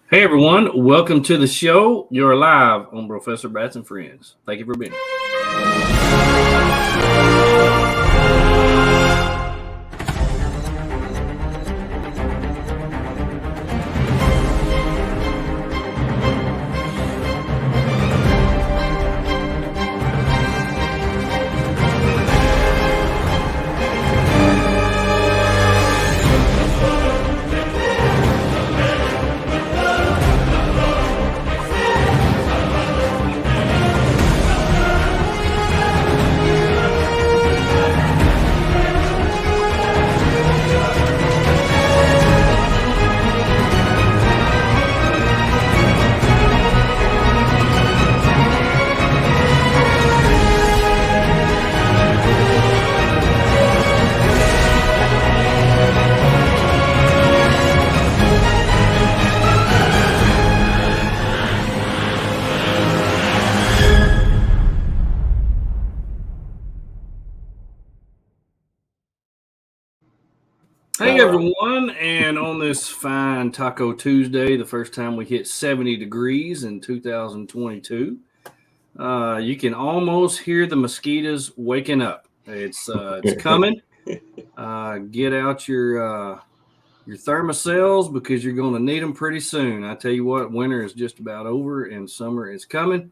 Hey everyone, welcome to the show. You're live on BROfessor BATS and Friends. Thank you for being here. Hey everyone, and on this fine Taco Tuesday, the first time we hit 70 degrees in 2022, you can almost hear the mosquitoes waking up. It's coming. Get out your thermocells because you're going to need them pretty soon. I tell you what, winter is just about over and summer is coming,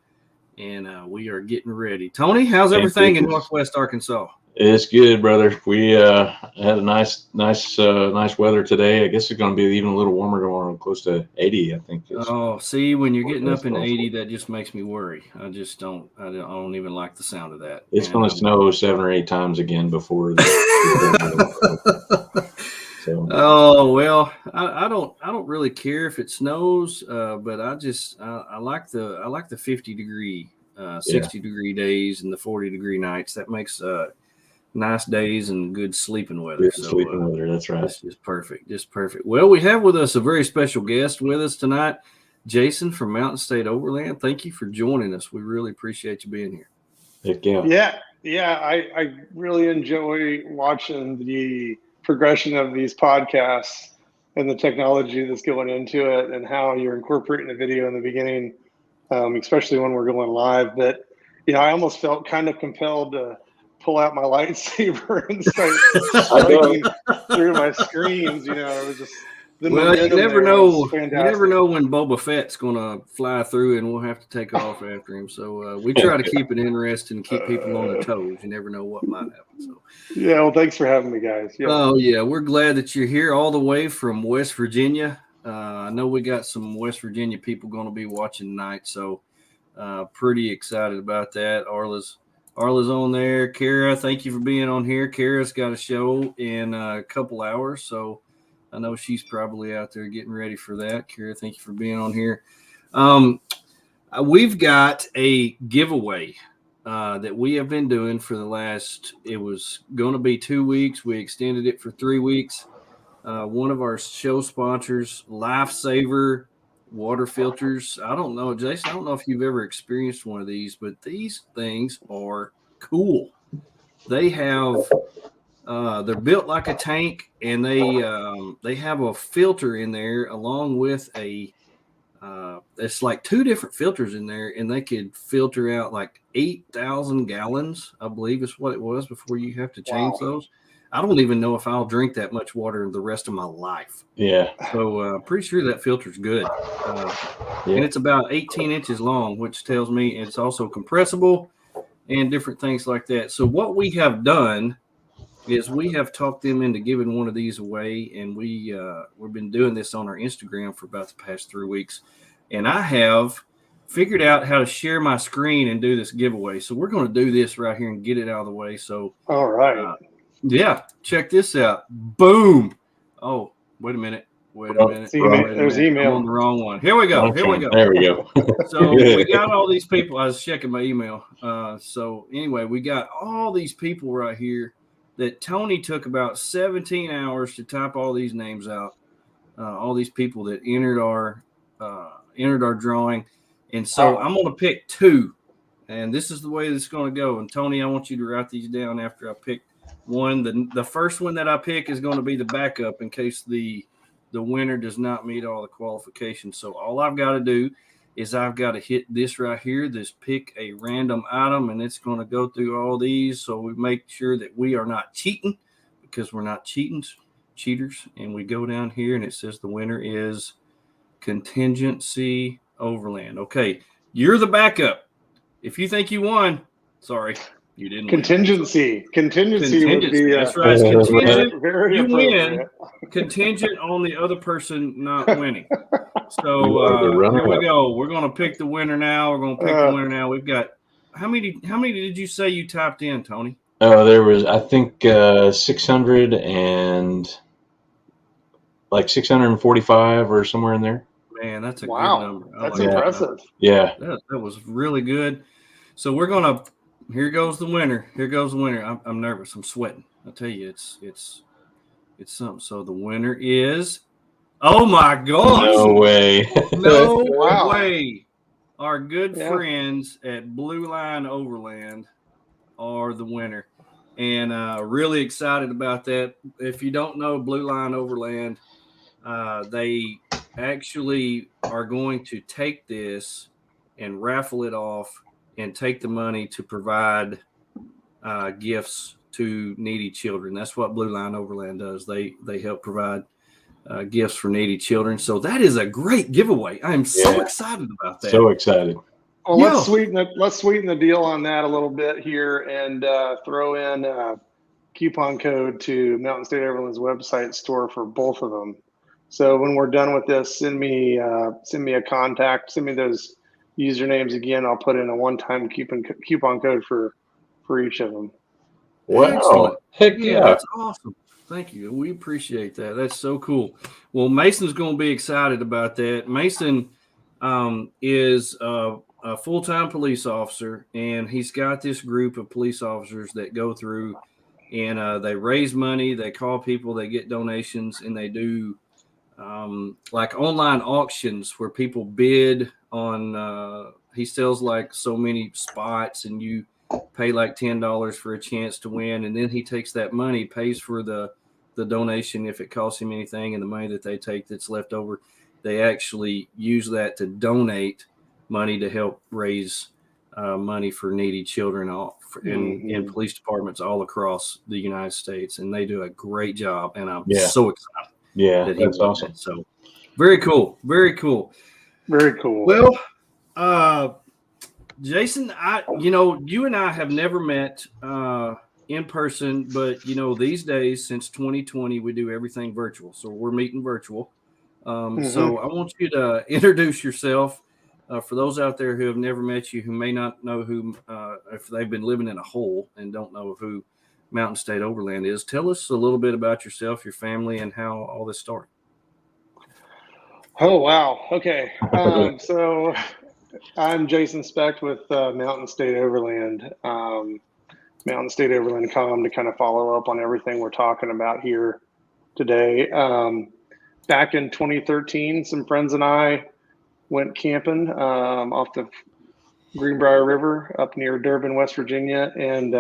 and we are getting ready. Tony, how's everything in Northwest Arkansas? It's good, brother. We had a nice weather today. I guess it's going to be even a little warmer tomorrow, close to 80, I think. Oh, see, when you're getting up in 80, that just makes me worry. I don't even like the sound of that. It's going to snow 7 or 8 times again before. So. Oh well, I don't really care if it snows, but I like the 50-degree, 60-degree days and the 40-degree nights. That makes nice days and good sleeping weather. Good sleeping weather, that's right. It's just perfect. Well, we have with us a very special guest with us tonight, Jason from Mountain State Overland. Thank you for joining us. We really appreciate you being here. Heck yeah. Yeah. I really enjoy watching the progression of these podcasts and the technology that's going into it and how you're incorporating the video in the beginning, especially when we're going live. But, I almost felt kind of compelled to pull out my lightsaber and start striking through my screens. It was just you never know. You never know when Boba Fett's going to fly through, and we'll have to take off after him. So we try to keep it interesting and keep people on their toes. You never know what might happen. So yeah, well, thanks for having me, guys. Yeah. Oh yeah, we're glad that you're here all the way from West Virginia. I know we got some West Virginia people going to be watching tonight, so pretty excited about that. Arla's on there. Kara, thank you for being on here. Kara's got a show in a couple hours, so I know she's probably out there getting ready for that. Kara, thank you for being on here. We've got a giveaway that we have been doing for the last, it was going to be 2 weeks. We extended it for 3 weeks. One of our show sponsors, Lifesaver water filters. I don't know, Jason, I don't know if you've ever experienced one of these, but these things are cool. They have they're built like a tank, and they have a filter in there along with it's like 2 different filters in there, and they could filter out like 8,000 gallons, I believe is what it was, before you have to change those. I don't even know if I'll drink that much water the rest of my life. Yeah. So pretty sure that filter's good. And it's about 18 inches long, which tells me it's also compressible and different things like that. So what we have done is we have talked them into giving one of these away, and we've been doing this on our Instagram for about the past 3 weeks. And I have figured out how to share my screen and do this giveaway. So we're going to do this right here and get it out of the way. So all right. Yeah, check this out. Boom. Oh, wait a minute. There's email. I'm on the wrong one. Here we go. There we go. So we got all these people. I was checking my email. So anyway, we got all these people right here that Tony took about 17 hours to type all these names out. All these people that entered our drawing. And so I'm going to pick 2. And this is the way it's going to go. And Tony, I want you to write these down after I pick one. The first one that I pick is going to be the backup in case the the winner does not meet all the qualifications. So all I've got to do is I've got to hit this right here, this pick a random item, and it's going to go through all these. So we make sure that we are not cheating, because we're not cheaters. And we go down here and it says the winner is Contingency Overland. Okay, you're the backup. If you think you won, sorry, you didn't Contingency would be that's right. Contingent, very you appropriate. win. Contingent on the other person not winning. So here we go. We're going to pick the winner now. We're going to pick the winner now. We've got how many did you say you typed in, Tony? Oh, there was, I think, 600 and like 645 or somewhere in there. Man, that's a good Wow. number. That's like impressive. Yeah. That was really good. So we're going to, here goes the winner. Here goes the winner. I'm nervous. I'm sweating. I'll tell you, it's something. So the winner is, oh my gosh. No way. No Wow. way. Our good friends at Blue Line Overland are the winner. And really excited about that. If you don't know Blue Line Overland, they actually are going to take this and raffle it off and take the money to provide gifts to needy children. That's what Blue Line Overland does. They help provide gifts for needy children. So that is a great giveaway. I am so excited about that. So excited. Well, let's sweeten the deal on that a little bit here and throw in a coupon code to Mountain State Overland's website store for both of them. So when we're done with this, send me a contact, send me those usernames again. I'll put in a one-time coupon code for each of them. Wow. Excellent. Heck yeah. That's awesome. Thank you. We appreciate that. That's so cool. Well, Mason's going to be excited about that. Mason is a full-time police officer, and he's got this group of police officers that go through and they raise money, they call people, they get donations, and they do like online auctions where people bid on he sells like so many spots, and you pay like $10 for a chance to win, and then he takes that money, pays for the donation if it costs him anything, and the money that they take that's left over, they actually use that to donate money to help raise money for needy children in police departments all across the United States, and they do a great job, and I'm so excited. Yeah, that's awesome. That. So very cool. Very cool. Very cool. Well, Jason, you and I have never met in person, but these days since 2020, we do everything virtual. So we're meeting virtual. So I want you to introduce yourself for those out there who have never met you, who may not know who, if they've been living in a hole and don't know who Mountain State Overland is. Tell us a little bit about yourself, your family, and how all this started. Oh, wow. Okay. So I'm Jason Specht with Mountain State Overland. Mountain State Overland.com to kind of follow up on everything we're talking about here today. Back in 2013, some friends and I went camping off the Greenbrier River up near Durban, West Virginia, and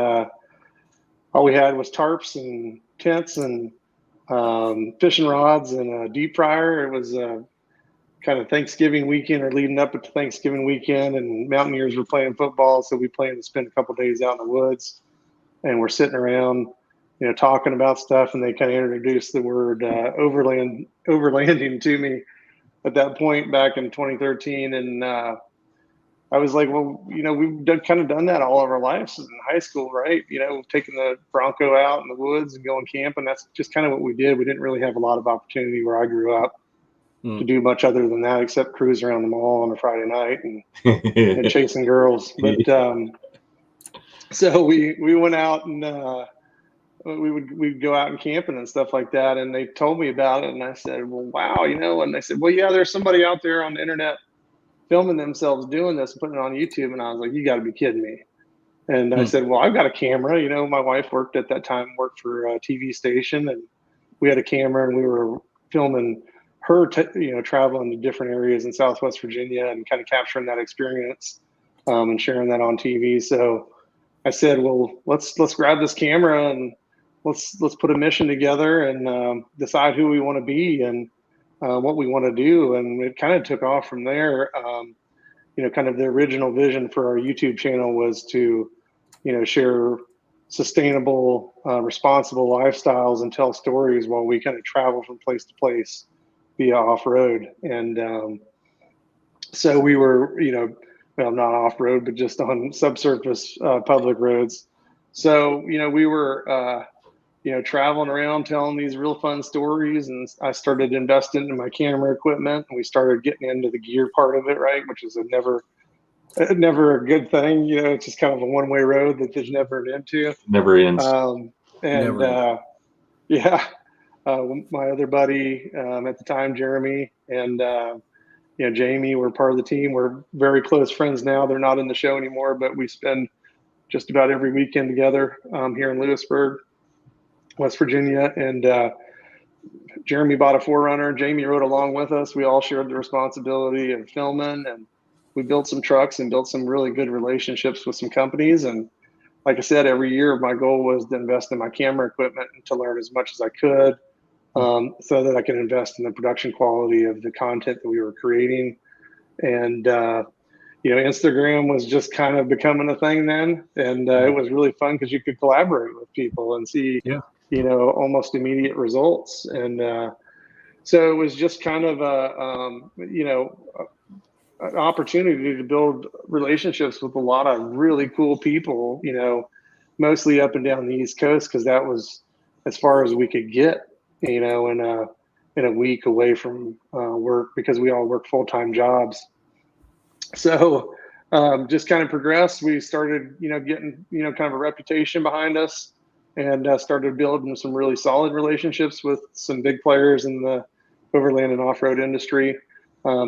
all we had was tarps and tents and fishing rods and a deep fryer. It was kind of Thanksgiving weekend or leading up to Thanksgiving weekend, and Mountaineers were playing football, so we planned to spend a couple days out in the woods, and we're sitting around, talking about stuff, and they kind of introduced the word overlanding to me at that point back in 2013, and I was like, well, we've kind of done that all of our lives in high school, right? Taking the Bronco out in the woods and going camping. That's just kind of what we did. We didn't really have a lot of opportunity where I grew up to do much other than that, except cruise around the mall on a Friday night and chasing girls. But so we went out and we'd go out and camping and stuff like that. And they told me about it, and I said, well, wow, and they said, well, yeah, there's somebody out there on the internet filming themselves doing this and putting it on YouTube. And I was like, you got to be kidding me. And I said, well, I've got a camera. My wife worked at that time, worked for a TV station, and we had a camera, and we were filming her, traveling to different areas in Southwest Virginia and kind of capturing that experience and sharing that on TV. So I said, well, let's grab this camera and let's put a mission together and decide who we want to be. And what we want to do. And it kind of took off from there. Kind of the original vision for our YouTube channel was to, share sustainable, responsible lifestyles and tell stories while we kind of travel from place to place via off-road. And so we were, well, not off-road, but just on subsurface public roads. So, we were, traveling around telling these real fun stories, and I started investing in my camera equipment, and we started getting into the gear part of it, right, which is never a good thing. It's just kind of a one-way road that there's never an end to. Never ends. My other buddy at the time, Jeremy, and Jamie were part of the team. We're very close friends now. They're not in the show anymore, but we spend just about every weekend together here in Lewisburg, West Virginia. And Jeremy bought a 4Runner. Jamie rode along with us. We all shared the responsibility of filming, and we built some trucks and built some really good relationships with some companies. And like I said, every year my goal was to invest in my camera equipment and to learn as much as I could, so that I can invest in the production quality of the content that we were creating. And Instagram was just kind of becoming a thing then, and it was really fun because you could collaborate with people and see almost immediate results. And so it was just kind of an opportunity to build relationships with a lot of really cool people, mostly up and down the East Coast, because that was as far as we could get, in a week away from work, because we all work full-time jobs. So just kind of progressed. We started, getting, kind of a reputation behind us, and started building some really solid relationships with some big players in the overland and off-road industry.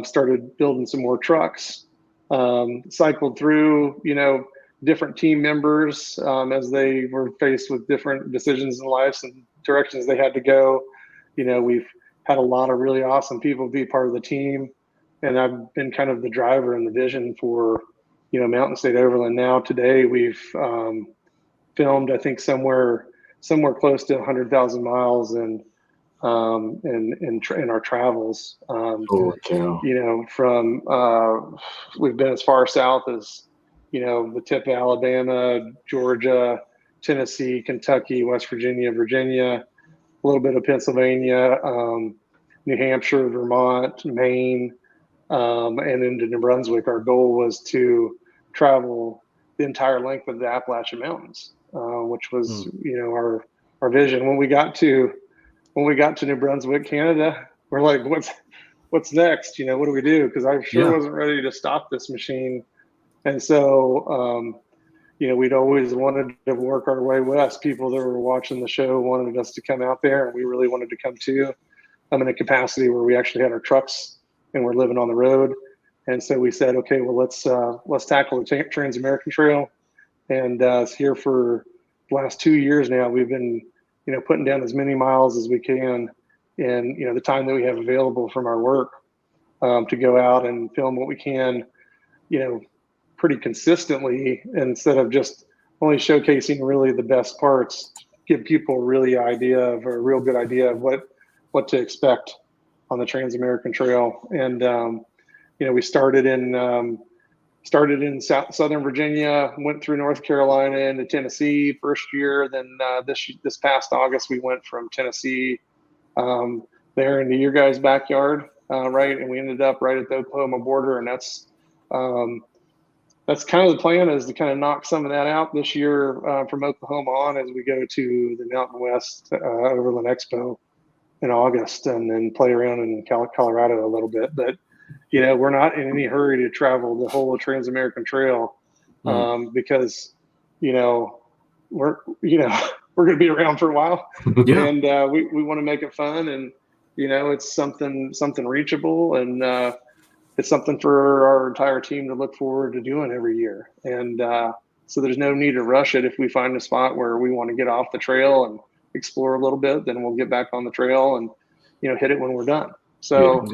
Started building some more trucks, cycled through, different team members as they were faced with different decisions in life and directions they had to go. We've had a lot of really awesome people be part of the team, and I've been kind of the driver and the vision for, Mountain State Overland. Now today we've filmed, I think, somewhere close to 100,000 miles in our travels. Holy cow. From we've been as far south as the tip of Alabama, Georgia, Tennessee, Kentucky, West Virginia, a little bit of Pennsylvania, New Hampshire, Vermont, Maine, and into New Brunswick. Our goal was to travel the entire length of the Appalachian Mountains, which was our vision. When we got to New Brunswick, Canada, we're like, what's next? What do we do? Because I sure wasn't ready to stop this machine. And so, we'd always wanted to work our way west. People that were watching the show wanted us to come out there, and we really wanted to come too. I'm in a capacity where we actually had our trucks and we're living on the road. And so we said, okay, well, let's tackle the Trans-American Trail. And it's here for the last 2 years now. We've been, putting down as many miles as we can in, the time that we have available from our work, to go out and film what we can, pretty consistently, instead of just only showcasing really the best parts, give people a real good idea of what to expect on the Trans-American Trail. And, we started in Southern Virginia, went through North Carolina into Tennessee first year. Then this past August, we went from Tennessee there into your guys' backyard, right? And we ended up right at the Oklahoma border. And that's kind of the plan, is to kind of knock some of that out this year from Oklahoma on, as we go to the Mountain West Overland Expo in August, and then play around in Colorado a little bit. But we're not in any hurry to travel the whole Trans-American Trail, because we're going to be around for a while, and we want to make it fun, and it's something reachable, and it's something for our entire team to look forward to doing every year. And so there's no need to rush it. If we find a spot where we want to get off the trail and explore a little bit, then we'll get back on the trail and hit it when we're done. So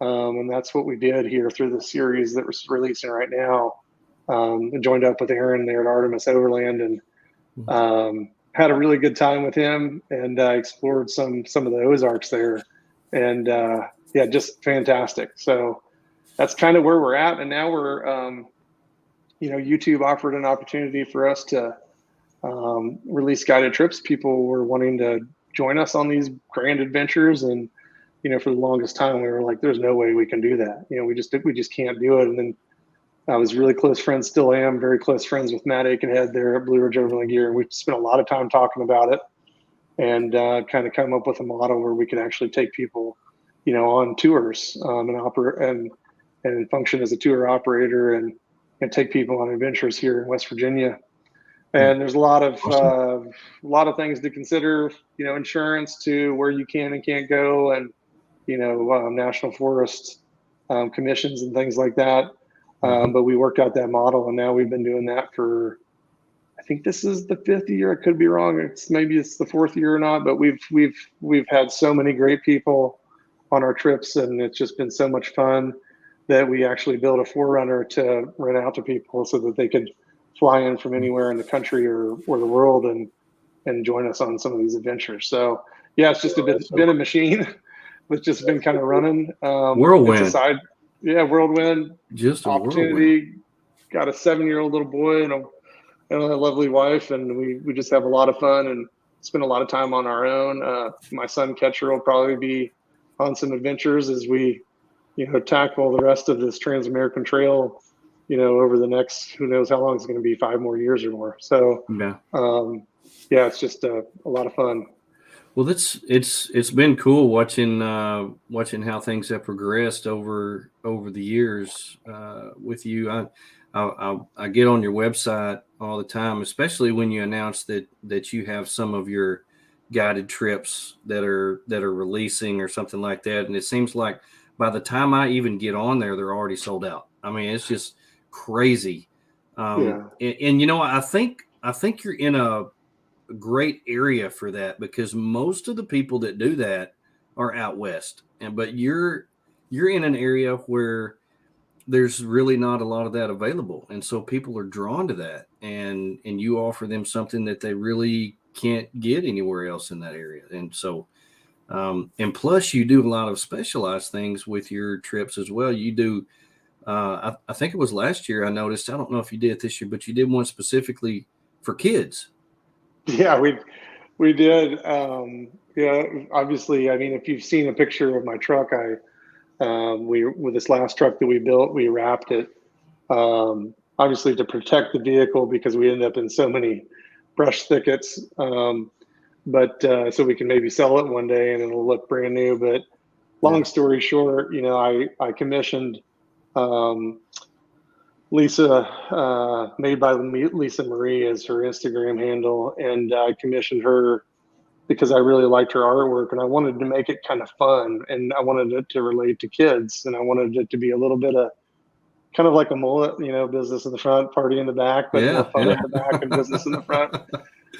and that's what we did here through the series that we're releasing right now. I joined up with Aaron there at Artemis Overland, and had a really good time with him, and explored some of the Ozarks there. And yeah, just fantastic. So that's kind of where we're at. And now we're, YouTube offered an opportunity for us to release guided trips. People were wanting to join us on these grand adventures. And, for the longest time, we were like, there's no way we can do that. We just can't do it. And then I was really close friends, still am very close friends with Matt Aikenhead there at Blue Ridge Overland Gear. And we've spent a lot of time talking about it and kind of come up with a model where we can actually take people, on tours and function as a tour operator and take people on adventures here in West Virginia. And there's a lot of things to consider, insurance to where you can and can't go, and national forest commissions and things like that. But we worked out that model, and now we've been doing that for, I think this is the 5th year. I could be wrong. Maybe it's the 4th year or not. But we've had so many great people on our trips, and it's just been so much fun that we actually built a 4Runner to rent out to people so that they could fly in from anywhere in the country or the world and join us on some of these adventures. So yeah, it's just been a machine that's just been kind of running. Whirlwind. Whirlwind. Just opportunity. Whirlwind. Got a 7-year-old little boy and a lovely wife, and we just have a lot of fun and spend a lot of time on our own. My son Catcher will probably be on some adventures as we tackle the rest of this Trans-American Trail, over the next, who knows how long it's going to be, 5 more years or more. So it's just a lot of fun. Well, it's been cool watching how things have progressed over the years with you. I get on your website all the time, especially when you announce that you have some of your guided trips that are releasing or something like that, and it seems like by the time I even get on there, they're already sold out. I mean, it's just crazy. And I think you're in a great area for that, because most of the people that do that are out west, but you're in an area where there's really not a lot of that available, and so people are drawn to that, and you offer them something that they really can't get anywhere else in that area. And so and plus you do a lot of specialized things with your trips as well. You do I think it was last year I noticed, I don't know if you did it this year, but you did one specifically for kids. Yeah, we did. Obviously, I mean, if you've seen a picture of my truck, with this last truck that we built, we wrapped it, obviously to protect the vehicle because we ended up in so many brush thickets. But so we can maybe sell it one day and it'll look brand new. But long story short, I commissioned Lisa, made by Lisa Marie is her Instagram handle. And I commissioned her because I really liked her artwork and I wanted to make it kind of fun, and I wanted it to relate to kids, and I wanted it to be a little bit of kind of like a mullet, business in the front, party in the back, but more fun in the back and business in the front.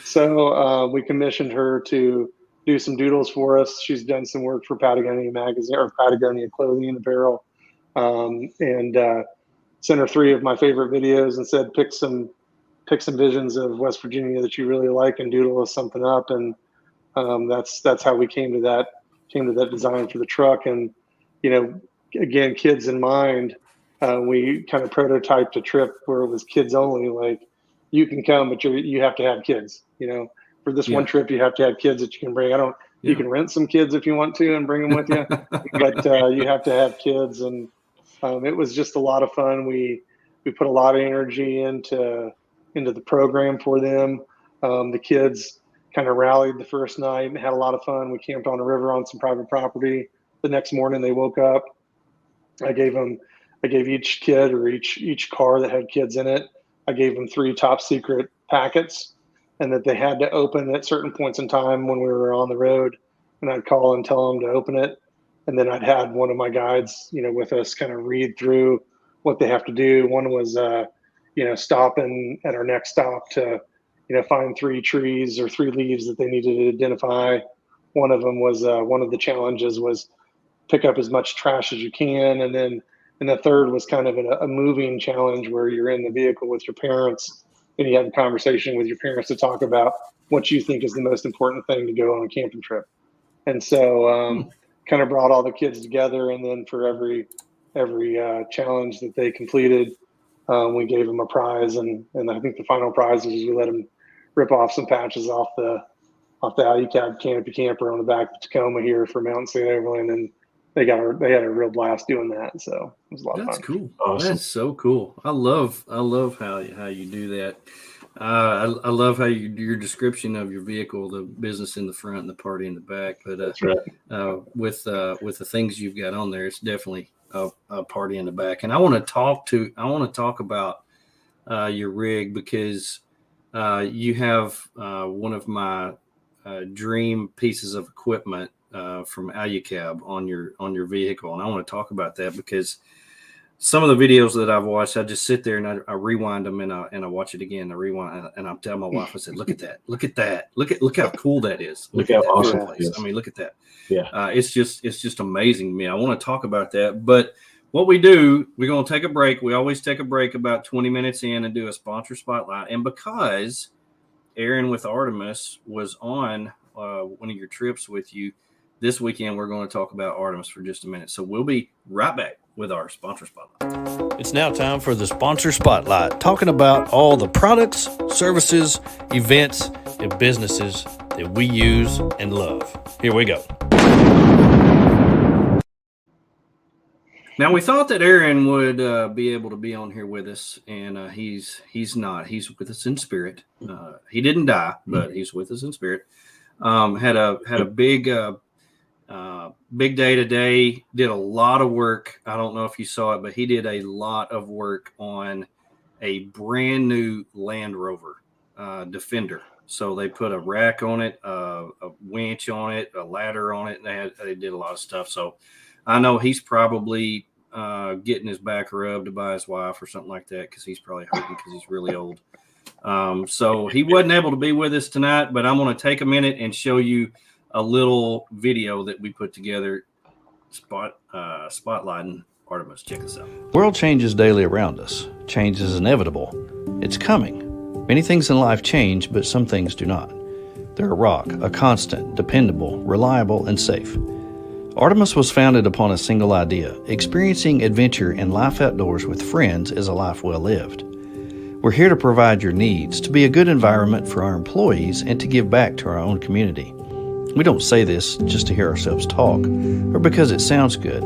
So we commissioned her to do some doodles for us. She's done some work for Patagonia Magazine or Patagonia Clothing and Apparel, and sent her 3 of my favorite videos and said, pick some visions of West Virginia that you really like and doodle us something up. And that's how we came to that design for the truck. And again, kids in mind, we kind of prototyped a trip where it was kids only. Like, you can come, but you have to have kids. For this one trip, you have to have kids that you can bring. You can rent some kids if you want to and bring them with you, but you have to have kids. And it was just a lot of fun. We put a lot of energy into the program for them. The kids kind of rallied the first night and had a lot of fun. We camped on a river on some private property. The next morning they woke up. I gave each kid, or each car that had kids in it, I gave them 3 top secret packets, and that they had to open at certain points in time when we were on the road. And I'd call and tell them to open it. And then I'd had one of my guides, with us kind of read through what they have to do. One was, stopping at our next stop to, find 3 trees or 3 leaves that they needed to identify. One of them was, one of the challenges was pick up as much trash as you can. And the third was kind of a moving challenge where you're in the vehicle with your parents and you have a conversation with your parents to talk about what you think is the most important thing to go on a camping trip. And so, kind of brought all the kids together, and then for every challenge that they completed, we gave them a prize, and I think the final prize was we let them rip off some patches off the AluCab canopy camper on the back of Tacoma here for Mountain State Overland, and they had a real blast doing that. So it was a lot of fun. That's cool. Awesome. That's so cool. I love how you do that. I love how your description of your vehicle, the business in the front and the party in the back. But That's right. With the things you've got on there, it's definitely a party in the back. And I want to talk about your rig, because you have one of my dream pieces of equipment from AluCab on your vehicle, and I want to talk about that because some of the videos that I've watched, I just sit there and I rewind them and I watch it again. I rewind and I'm telling my wife, I said, "Look at that! Look at that! Look how cool that is! Look how awesome that it is. I mean, look at that! Yeah, It's just amazing to me. I want to talk about that, but what we do, we're going to take a break. We always take a break about 20 minutes in and do a sponsor spotlight. And because Aaron with Artemis was on one of your trips with you this weekend, we're going to talk about Artemis for just a minute. So we'll be right back with our sponsor spotlight. It's now time for the sponsor spotlight, talking about all the products, services, events, and businesses that we use and love. Here we go. Now, we thought that Aaron would be able to be on here with us, and he's not. He's with us in spirit. He didn't die, but he's with us in spirit. Had a big day today. Did a lot of work. I don't know if you saw it, but he did a lot of work on a brand new Land Rover Defender. So they put a rack on it, a winch on it, a ladder on it, and they did a lot of stuff. So I know he's probably getting his back rubbed by his wife or something like that, because he's probably hurting because he's really old. So he wasn't able to be with us tonight, but I'm going to take a minute and show you a little video that we put together, spotlighting Artemis. Check this out. World changes daily around us. Change is inevitable. It's coming. Many things in life change, but some things do not. They're a rock, a constant, dependable, reliable, and safe. Artemis was founded upon a single idea: experiencing adventure and life outdoors with friends is a life well lived. We're here to provide your needs, to be a good environment for our employees, and to give back to our own community. We don't say this just to hear ourselves talk, or because it sounds good.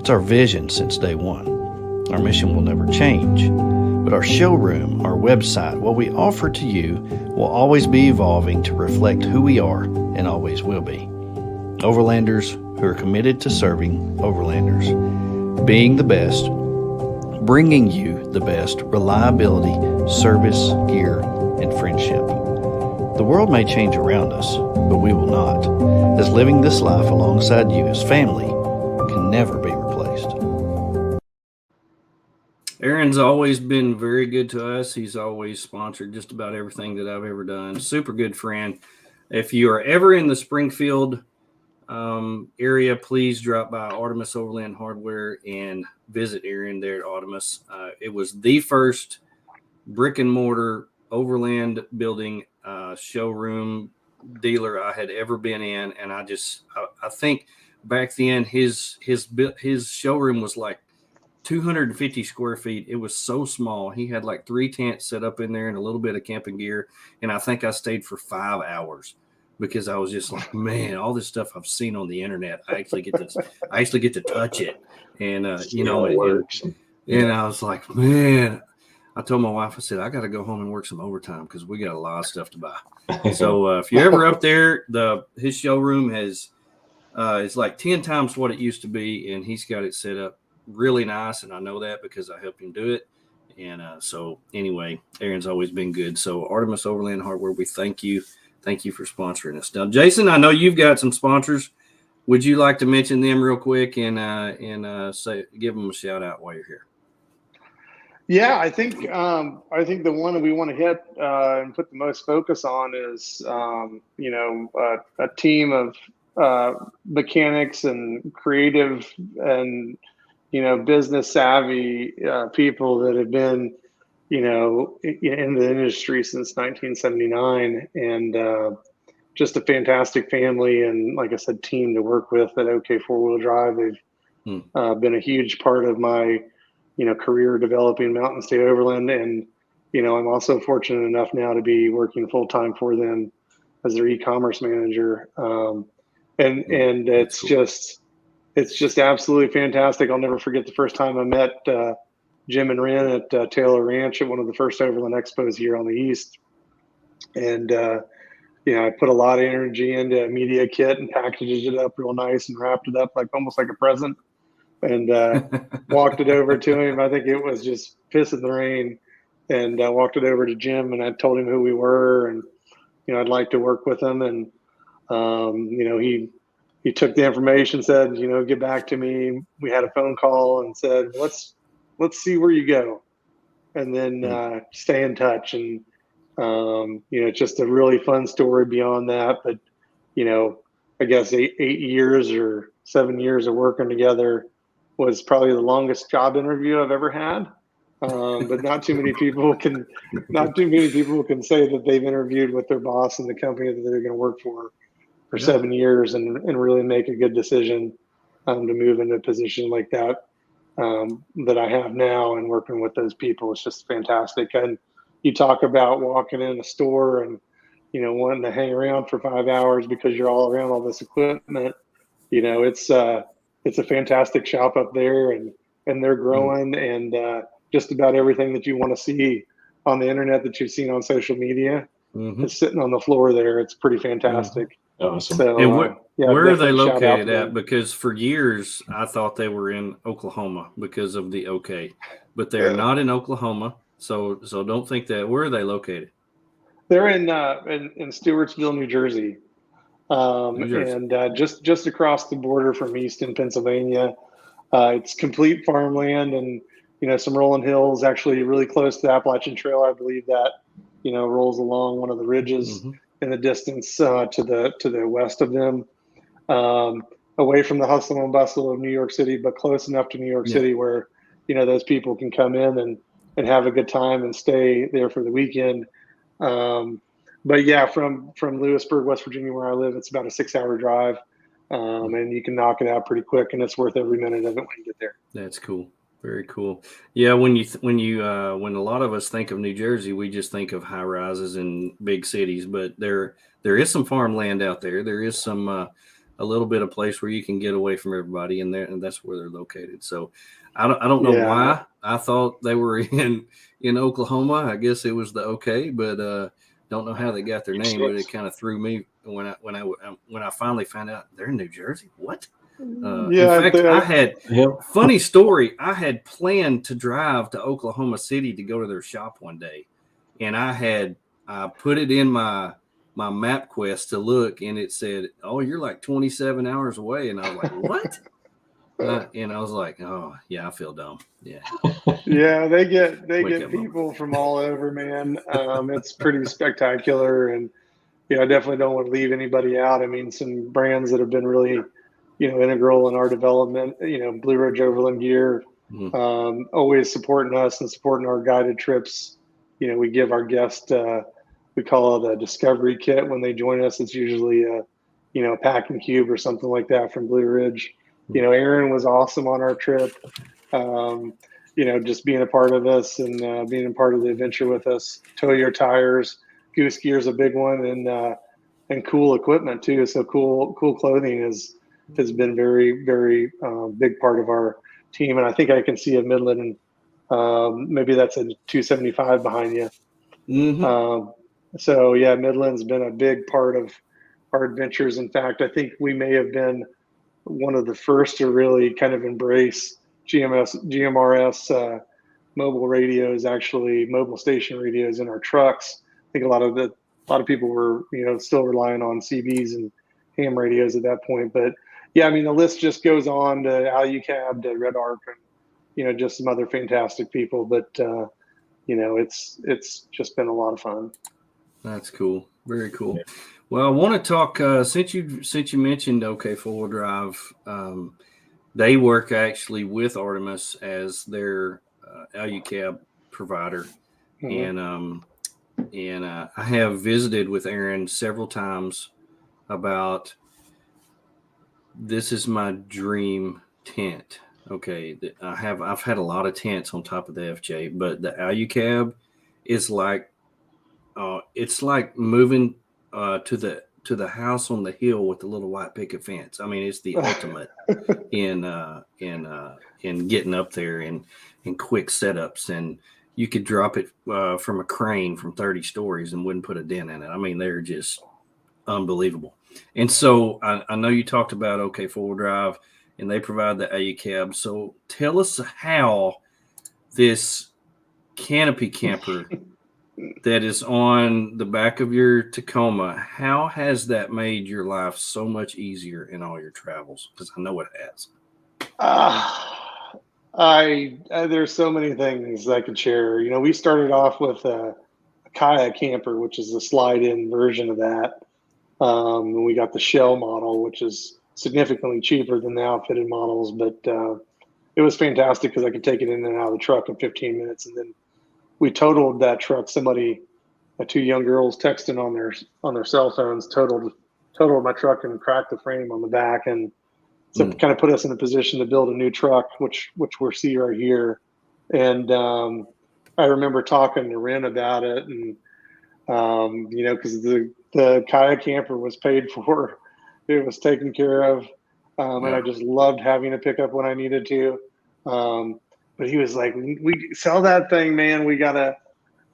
It's our vision since day one. Our mission will never change, but our showroom, our website, what we offer to you will always be evolving to reflect who we are and always will be. Overlanders who are committed to serving overlanders, being the best, bringing you the best reliability, service, gear, and friendship. The world may change around us, but we will not, as living this life alongside you as family can never be replaced. Aaron's always been very good to us. He's always sponsored just about everything that I've ever done. Super good friend. If you are ever in the Springfield area, please drop by Artemis Overland Hardware and visit Aaron there at Artemis. It was the first brick and mortar overland building showroom dealer I had ever been in, and I think back then his showroom was like 250 square feet. It was so small. He had like 3 tents set up in there and a little bit of camping gear, and I think I stayed for 5 hours because I was just like, man, all this stuff I've seen on the internet, I actually get to touch it, and it works. And I was like, man, I told my wife, I said, I got to go home and work some overtime because we got a lot of stuff to buy. So if you're ever up there, his showroom is like 10 times what it used to be, and he's got it set up really nice, and I know that because I helped him do it. And so anyway, Aaron's always been good. So Artemis Overland Hardware, we thank you. Thank you for sponsoring us. Now, Jason, I know you've got some sponsors. Would you like to mention them real quick and give them a shout out while you're here? Yeah, I think the one that we want to hit and put the most focus on is a team of mechanics and creative and business savvy people that have been in the industry since 1979, and just a fantastic family and, like I said, team to work with at OK Four Wheel Drive. They've been a huge part of my, career developing Mountain State Overland. And, I'm also fortunate enough now to be working full time for them as their e-commerce manager. And it's cool. It's just absolutely fantastic. I'll never forget the first time I met Jim and Ren at Taylor Ranch at one of the first Overland Expos here on the East. And, I put a lot of energy into a media kit and packaged it up real nice and wrapped it up almost like a present, and walked it over to him. I think it was just pissing the rain, and walked it over to Jim, and I told him who we were, and I'd like to work with him. And he took the information, said, get back to me. We had a phone call and said, let's see where you go, and then stay in touch. And it's just a really fun story beyond that. But, I guess 8 years or 7 years of working together was probably the longest job interview I've ever had. But not too many people can say that they've interviewed with their boss and the company that they're going to work for 7 years and really make a good decision to move into a position like that that I have now, and working with those people. It's just fantastic. And you talk about walking in a store and, wanting to hang around for 5 hours because you're all around all this equipment. It's a fantastic shop up there, and they're growing, and just about everything that you want to see on the internet that you've seen on social media is sitting on the floor there. It's pretty fantastic. Awesome. So, and where are they located at? Because for years I thought they were in Oklahoma because of the OK, but they're not in Oklahoma. So don't think that. Where are they located? They're in Stewartsville, New Jersey. And just across the border from Easton, Pennsylvania. It's complete farmland and, some rolling hills, actually really close to the Appalachian Trail. I believe that, rolls along one of the ridges in the distance to the west of them, away from the hustle and bustle of New York City, but close enough to New York City where, those people can come in and have a good time and stay there for the weekend. But yeah, from Lewisburg, West Virginia, where I live, it's about a 6-hour drive, and you can knock it out pretty quick, and it's worth every minute of it when you get there. That's cool. Very cool. Yeah, when a lot of us think of New Jersey, we just think of high rises and big cities, but there is some farmland out there. There is some a little bit of place where you can get away from everybody, and that's where they're located. So I don't know why I thought they were in Oklahoma. I guess it was the OK, but don't know how they got their name, but it kind of threw me when I finally found out they're in New Jersey. What? In fact, I had funny story. I had planned to drive to Oklahoma City to go to their shop one day, and I put it in my MapQuest to look, and it said, "Oh, you're like 27 hours away," and I was like, "What?" And I was like, "Oh, yeah, I feel dumb." Yeah, yeah, they get people from all over, man. It's pretty spectacular, and I definitely don't want to leave anybody out. I mean, some brands that have been really integral in our development, Blue Ridge Overland Gear, always supporting us and supporting our guided trips. We give our guests, we call it a discovery kit when they join us. It's usually a packing cube or something like that from Blue Ridge. Aaron was awesome on our trip. Just being a part of this and being a part of the adventure with us. Tow your tires, Goose Gear is a big one, and cool equipment too. So cool clothing has been very, very big part of our team. And I think I can see a Midland, and maybe that's a 275 behind you. So yeah, Midland's been a big part of our adventures. In fact, I think we may have been one of the first to really kind of embrace GMRS mobile radios, actually mobile station radios in our trucks. I think a lot of people were still relying on CBs and ham radios at that point. But yeah, I mean, the list just goes on to AluCab, to Red Arc, and just some other fantastic people. But it's just been a lot of fun. That's cool. Very cool. Well, I want to talk since you mentioned OK Four-Wheel Drive. They work actually with Artemis as their AluCab provider, and I have visited with Aaron several times about this is my dream tent. Okay, I've had a lot of tents on top of the FJ, but the AluCab is like it's like moving to the house on the hill with the little white picket fence. I mean, it's the ultimate in getting up there and quick setups, and you could drop it from a crane from 30 stories and wouldn't put a dent in it. I mean, they're just unbelievable. And so I know you talked about OK four-wheel drive, and they provide the AluCab. So tell us how this canopy camper that is on the back of your Tacoma, how has that made your life so much easier in all your travels? Because I know it has. There's so many things I could share. You know, we started off with a kayak camper, which is a slide-in version of that. And we got the shell model, which is significantly cheaper than the outfitted models, but it was fantastic because I could take it in and out of the truck in 15 minutes. And then we totaled that truck. Two young girls texting on their cell phones, totaled my truck and cracked the frame on the back, and so kind of put us in a position to build a new truck, which we're seeing right here. And I remember talking to Ren about it, and you know, because the kayak camper was paid for, it was taken care of, and I just loved having to pick up when I needed to. But he was like, "We sell that thing, man. We gotta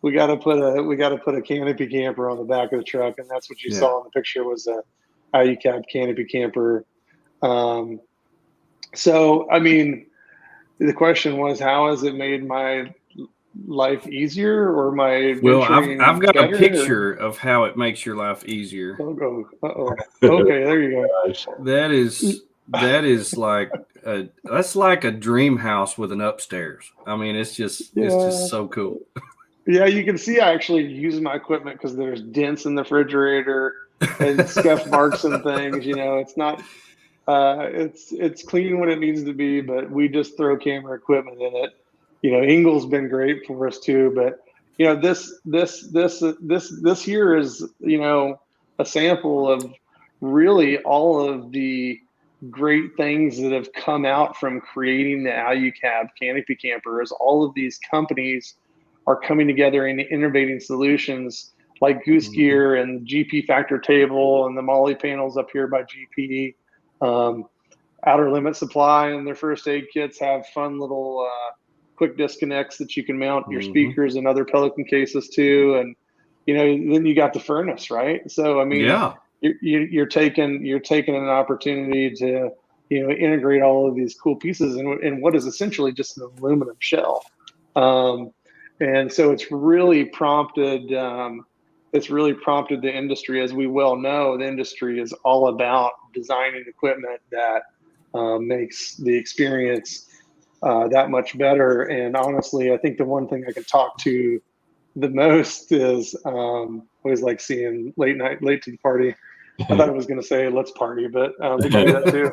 put a canopy camper on the back of the truck," and that's what you saw in the picture was a AluCab canopy camper. So I mean, the question was, how has it made my life easier or my I've got better, a picture of how it makes your life easier. Okay, there you go. That is like that's like a dream house with an upstairs. I mean, it's just so cool. Yeah, you can see I actually use my equipment because there's dents in the refrigerator and scuff marks and things. You know, it's not it's clean when it needs to be, but we just throw camera equipment in it. You know, Ingle's been great for us too, but you know, this here is, you know, a sample of really all of the great things that have come out from creating the AluCab canopy camper. Is all of these companies are coming together and innovating solutions like Goose Gear and GP Factor Table and the Molly panels up here by GP. Outer Limit Supply and their first aid kits have fun little quick disconnects that you can mount your speakers and other Pelican cases too. And you know, then you got the furnace, right? So I mean, you're taking an opportunity to, you know, integrate all of these cool pieces in what is essentially just an aluminum shell. And so it's really prompted the industry. As we well know, the industry is all about designing equipment that makes the experience that much better. And honestly, I think the one thing I can talk to the most is always like seeing late to the party. I thought I was going to say let's party, but we can do that too.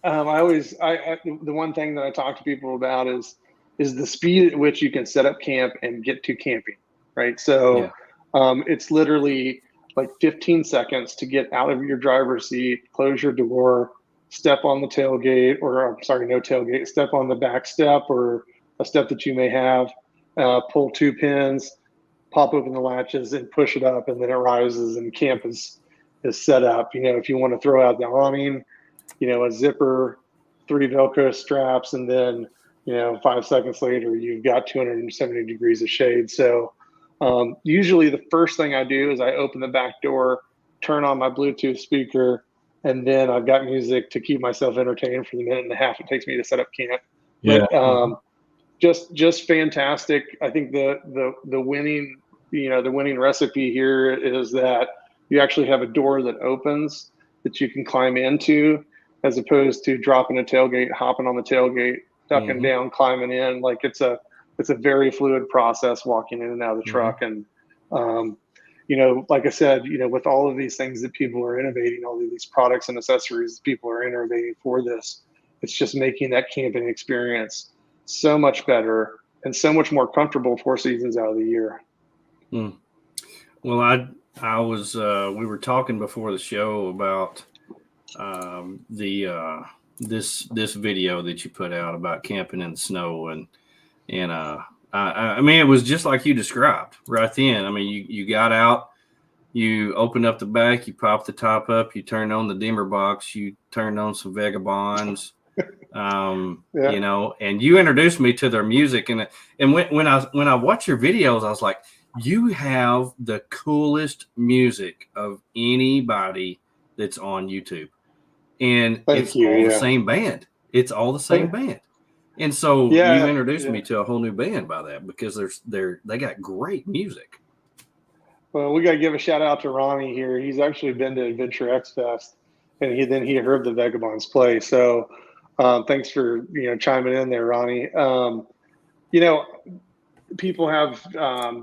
The one thing that I talk to people about is the speed at which you can set up camp and get to camping, right? So it's literally like 15 seconds to get out of your driver's seat, close your door, step on the tailgate, or I'm sorry, no tailgate, step on the back step or a step that you may have, pull 2 pins, pop open the latches and push it up, and then it rises and camp is set up. You know, if you want to throw out the awning, you know, a zipper, 3 Velcro straps, and then, you know, 5 seconds later, you've got 270 degrees of shade. So usually the first thing I do is I open the back door, turn on my Bluetooth speaker, and then I've got music to keep myself entertained for the minute and a half it takes me to set up camp. But just fantastic. I think the winning recipe here is that you actually have a door that opens that you can climb into, as opposed to dropping a tailgate, hopping on the tailgate, ducking down, climbing in. Like it's a very fluid process walking in and out of the truck. And you know, like I said, you know, with all of these things that people are innovating, all of these products and accessories that people are innovating for this, it's just making that camping experience so much better and so much more comfortable 4 seasons out of the year. Well, I was we were talking before the show about this video that you put out about camping in the snow, and I mean, it was just like you described right then. I mean, you got out, you opened up the back, you popped the top up, you turned on the dimmer box, you turned on some Vagabonds, Yeah. you know, and you introduced me to their music. And when I watch your videos, I was like, you have the coolest music of anybody that's on YouTube, and Thank it's you. all the Yeah. same band. It's all the same band. And so you Yeah. introduced me to a whole new band by that, because they got great music. Well, we got to give a shout out to Ronnie here. He's actually been to Adventure X Fest, and he heard the Vagabonds play. So thanks for chiming in there, Ronnie. You know, people have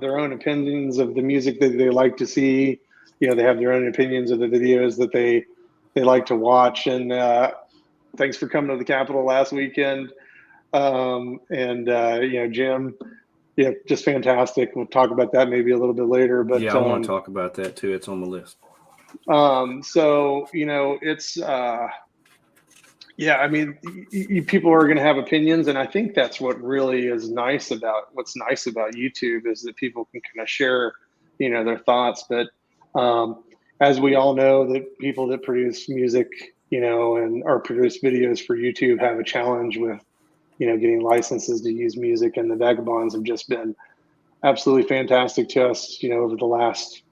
their own opinions of the music that they like to see. They have their own opinions of the videos that they like to watch. And thanks for coming to the Capitol last weekend. Jim, just fantastic. We'll talk about that maybe a little bit later. But Yeah, I want to talk about that too. It's on the list. So it's I mean, people are going to have opinions, and I think that's what really is nice about YouTube, is that people can kind of share their thoughts. But as we all know, that people that produce music and or produce videos for YouTube have a challenge with getting licenses to use music, and the Vagabonds have just been absolutely fantastic to us over the last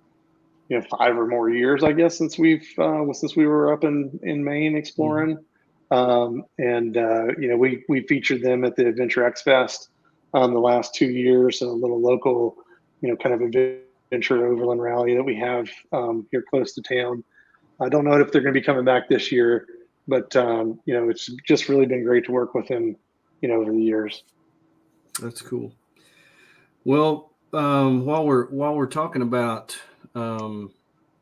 5 or more years, I guess, since we were up in Maine exploring. We featured them at the Adventure X Fest the last 2 years, a little local kind of adventure overland rally that we have here close to town. I don't know if they're going to be coming back this year, but it's just really been great to work with them over the years. That's cool. Well, while we're talking about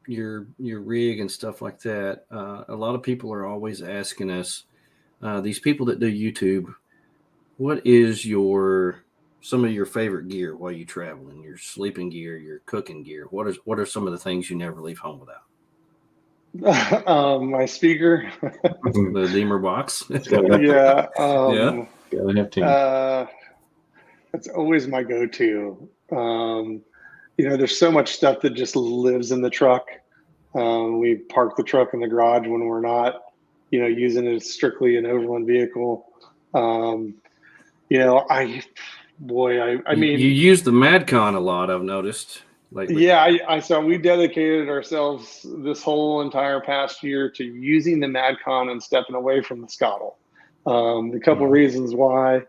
your rig and stuff like that, a lot of people are always asking us, these people that do YouTube, what is some of your favorite gear while you travel, and your sleeping gear, your cooking gear? What are some of the things you never leave home without? My speaker, the dimmer box. Yeah. Gotta have team. That's always my go-to. There's so much stuff that just lives in the truck. We park the truck in the garage when we're not, using it as strictly an overland vehicle. I mean, you use the MadCon a lot, I've noticed lately. Yeah, I saw we dedicated ourselves this whole entire past year to using the MadCon and stepping away from the Scottle. A couple of reasons why.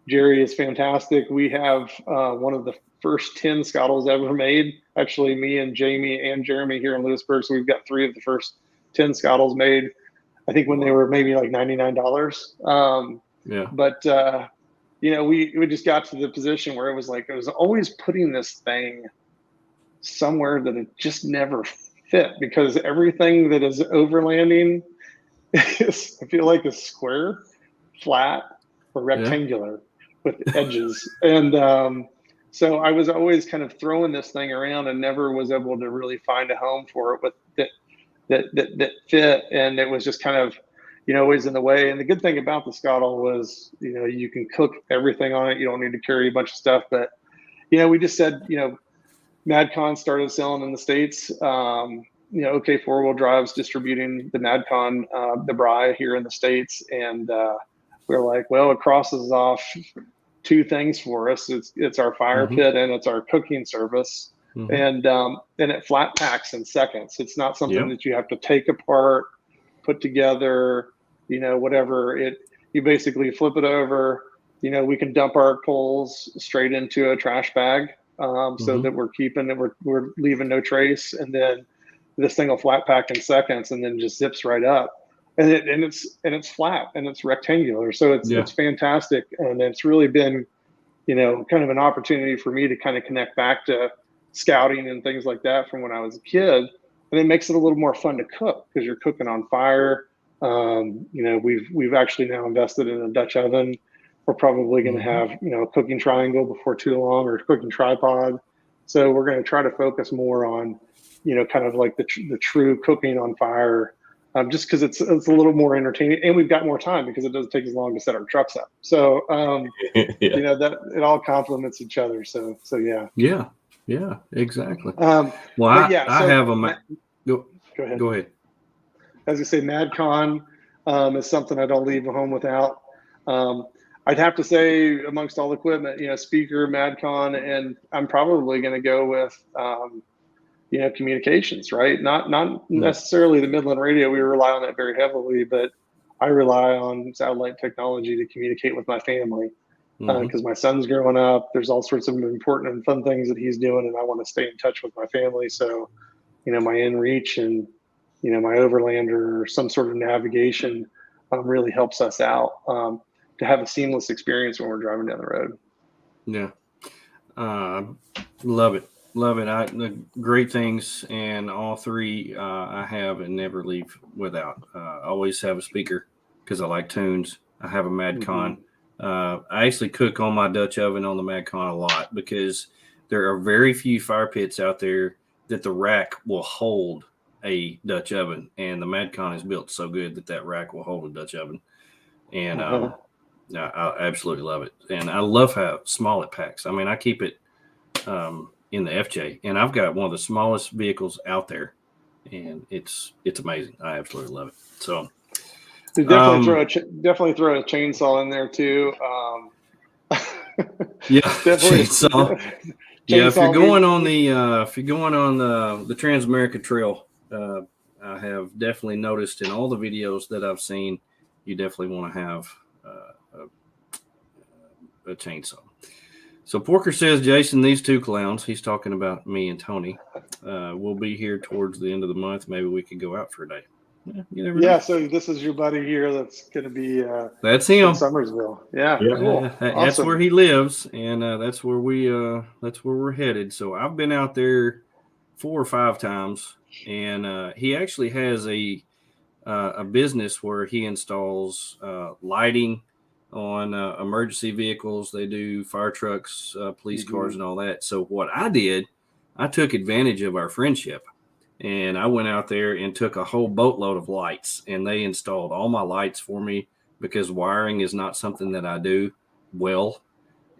Jerry is fantastic. We have one of the first 10 Scottles ever made. Actually, me and Jamie and Jeremy here in Lewisburg. So we've got 3 of the first 10 Scottles made. I think when they were maybe like $99. But we just got to the position where it was always putting this thing somewhere that it just never fit, because everything that is overlanding is, I feel like, a square, flat, or rectangular with edges. And so I was always kind of throwing this thing around and never was able to really find a home for it that fit. And it was just kind of, always in the way. And the good thing about the Scottle was, you can cook everything on it. You don't need to carry a bunch of stuff. But, we just said, MadCon started selling in the States. OK Four-Wheel Drive's distributing the MadCon, the Bri here in the States. And we're like, well, it crosses off 2 things for us. It's our fire pit and it's our cooking service. And it flat packs in seconds. It's not something that you have to take apart, put together, whatever. You basically flip it over. We can dump our coals straight into a trash bag, so that we're keeping it, we're leaving no trace. And then this thing will flat pack in seconds and then just zips right up. And it's flat and it's rectangular. So it's fantastic. And it's really been, kind of an opportunity for me to kind of connect back to scouting and things like that from when I was a kid. And it makes it a little more fun to cook because you're cooking on fire. We've actually now invested in a Dutch oven. We're probably going to have, a cooking triangle before too long, or a cooking tripod. So we're going to try to focus more on, kind of like the true cooking on fire, just because it's a little more entertaining, and we've got more time because it doesn't take as long to set our trucks up. So Yeah. that it all complements each other. So yeah. Yeah, exactly. Well, I so have a go ahead. Go ahead. As I say, MadCon is something I don't leave home without. I'd have to say, amongst all the equipment, speaker, MadCon, and I'm probably going to go with, communications, right? Not necessarily the Midland radio. We rely on that very heavily, but I rely on satellite technology to communicate with my family because my son's growing up. There's all sorts of important and fun things that he's doing, and I want to stay in touch with my family. So, my inReach and my Overlander or some sort of navigation really helps us out to have a seamless experience when we're driving down the road. Yeah. Love it. The great things, and all three I have and never leave without. I always have a speaker because I like tunes. I have a MadCon. I actually cook on my Dutch oven on the MadCon a lot because there are very few fire pits out there that the rack will hold a Dutch oven, and the MadCon is built so good that rack will hold a Dutch oven. And I absolutely love it. And I love how small it packs. I mean, I keep it in the FJ, and I've got one of the smallest vehicles out there, and it's amazing. I absolutely love it. So definitely throw a chainsaw in there too. Yeah, chainsaw. Yeah, if you're going on the the Transamerica Trail, I have definitely noticed in all the videos that I've seen, you definitely want to have a chainsaw. So Porker says, Jason, these two clowns, he's talking about me and Tony, will be here towards the end of the month. Maybe we could go out for a day. Yeah, you never know. So this is your buddy here that's going to be that's him in Summersville. Yeah. Cool. That's awesome. where he lives, and that's where we're headed. So I've been out there 4 or 5 times, and he actually has a business where he installs lighting on emergency vehicles. They do fire trucks, police cars, and all that. So what I did, I took advantage of our friendship, and I went out there and took a whole boatload of lights, and they installed all my lights for me because wiring is not something that I do well.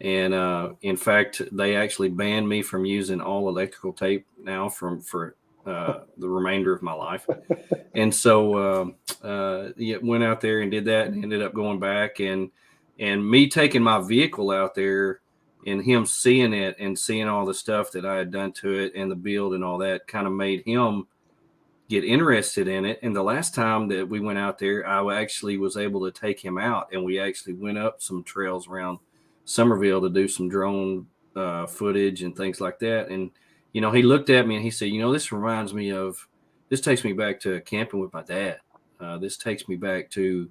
And in fact, they actually banned me from using all electrical tape now for the remainder of my life. And so went out there and did that, and ended up going back, and me taking my vehicle out there and him seeing it and seeing all the stuff that I had done to it and the build and all that kind of made him get interested in it. And the last time that we went out there, I actually was able to take him out, and we actually went up some trails around Somerville to do some drone footage and things like that. And, he looked at me and he said, this takes me back to camping with my dad. This takes me back to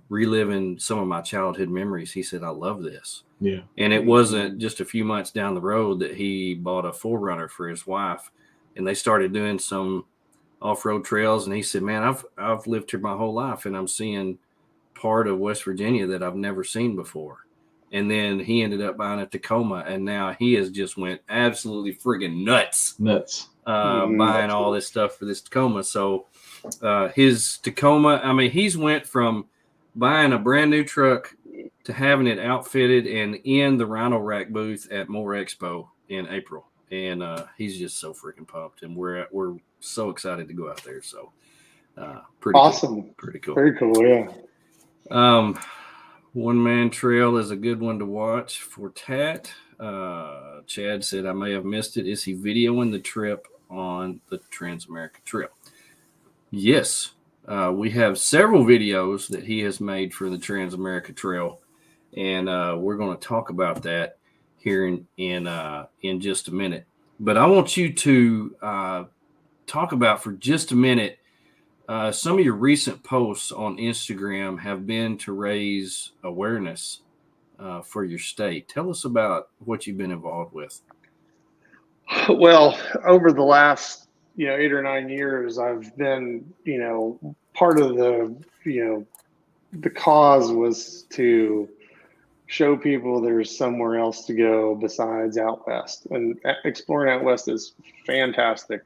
reliving some of my childhood memories. He said, I love this. Yeah. And it wasn't just a few months down the road that he bought a 4Runner for his wife, and they started doing some off-road trails. And he said, man, I've lived here my whole life, and I'm seeing part of West Virginia that I've never seen before. And then he ended up buying a Tacoma, and now he has just went absolutely friggin' nuts buying all this stuff for this Tacoma. So his Tacoma, I mean, he's went from buying a brand new truck to having it outfitted and in the Rhino Rack booth at More Expo in April. And he's just so freaking pumped, and we're so excited to go out there. So pretty awesome. Cool. Pretty cool. Very cool, yeah. One Man Trail is a good one to watch for Tat. Chad said, I may have missed it. Is he videoing the trip on the Transamerica Trail? Yes. We have several videos that he has made for the Transamerica Trail, and we're going to talk about that here in just a minute. But I want you to talk about for just a minute some of your recent posts on Instagram have been to raise awareness for your state. Tell us about what you've been involved with. Well, over the last 8 or 9 years, I've been part of the the cause was to show people there's somewhere else to go besides out west. And exploring out west is fantastic,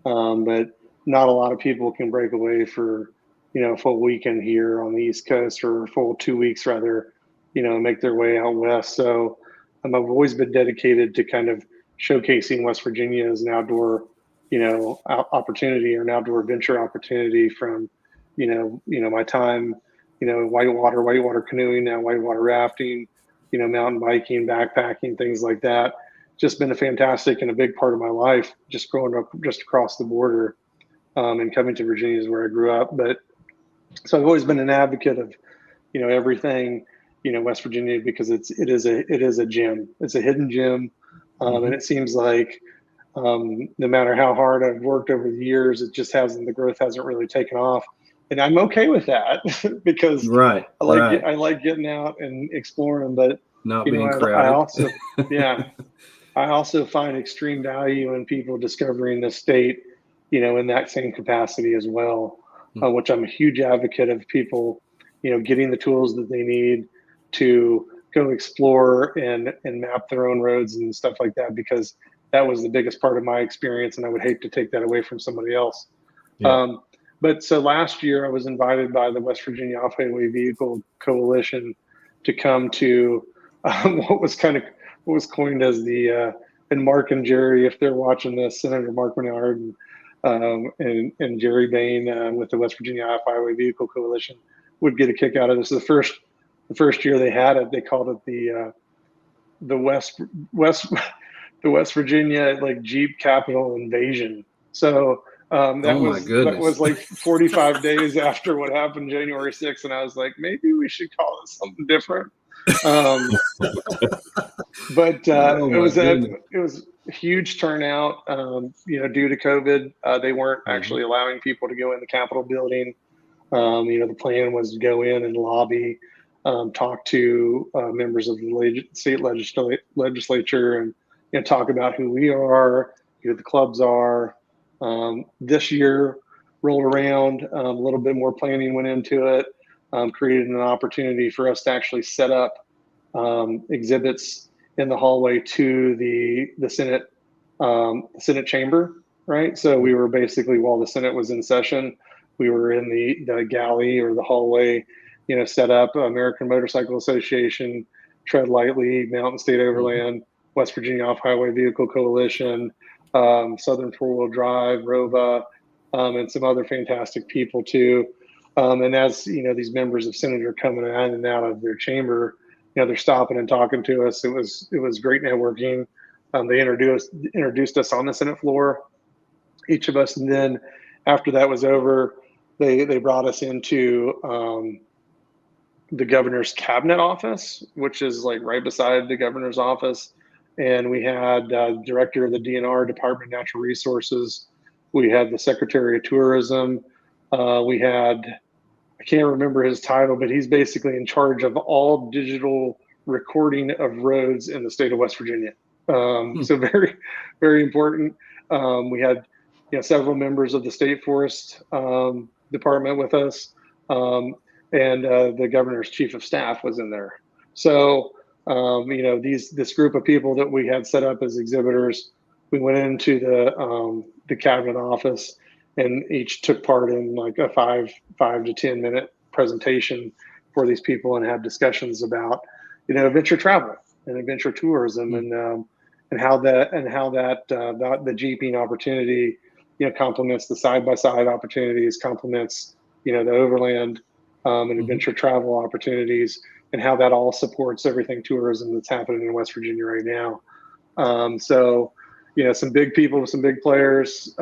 but not a lot of people can break away for, a full weekend here on the East Coast, or a full 2 weeks rather, make their way out west. So I've always been dedicated to kind of showcasing West Virginia as an outdoor, opportunity, or an outdoor adventure opportunity from, my time, whitewater canoeing, now whitewater rafting, mountain biking, backpacking, things like that. Just been a fantastic and a big part of my life, just growing up just across the border, and coming to Virginia is where I grew up. But so I've always been an advocate of, everything, West Virginia, because it is a gem. It's a hidden gem, and it seems like no matter how hard I've worked over the years, the growth hasn't really taken off, and I'm okay with that because I like getting out and exploring, but not being crowded. I also I also find extreme value in people discovering the state, in that same capacity as well, which I'm a huge advocate of people, getting the tools that they need to go explore and map their own roads and stuff like that, because that was the biggest part of my experience, and I would hate to take that away from somebody else. Yeah. But so last year I was invited by the West Virginia Off-Highway Vehicle Coalition to come to what was coined as the and Mark and Jerry, if they're watching this, Senator Mark Menard and Jerry Bain with the West Virginia Off-Highway Vehicle Coalition would get a kick out of this. The first year they had it, they called it the West Virginia like Jeep Capitol Invasion. So that was like 45 days after what happened January 6th, and I was like, maybe we should call it something different. But it was a huge turnout. Due to COVID, they weren't actually allowing people to go in the Capitol building. The plan was to go in and lobby, talk to members of the state legislature, and talk about who we are, who the clubs are. This year rolled around, a little bit more planning went into it, created an opportunity for us to actually set up exhibits in the hallway to the Senate chamber, right? So we were basically, while the Senate was in session, we were in the galley or the hallway, set up American Motorcycle Association, Tread Lightly, Mountain State Overland, West Virginia Off-Highway Vehicle Coalition, Southern Four-Wheel Drive, ROVA, and some other fantastic people too. And as these members of Senate are coming in and out of their chamber, they're stopping and talking to us. It was great networking. They introduced us on the Senate floor, each of us, and then after that was over, they brought us into the governor's cabinet office, which is like right beside the governor's office. And we had director of the DNR, Department of Natural Resources. We had the Secretary of Tourism. We had, I can't remember his title, but he's basically in charge of all digital recording of roads in the state of West Virginia. So very, very important. We had several members of the State Forest Department with us, and the governor's chief of staff was in there. So this group of people that we had set up as exhibitors, we went into the cabinet office and each took part in like a 5 to 10 minute presentation for these people, and had discussions about adventure travel and adventure tourism, and how that the jeeping opportunity complements the side-by-side opportunities, complements the overland and adventure travel opportunities, and how that all supports everything tourism that's happening in West Virginia right now. So some big people, some big players,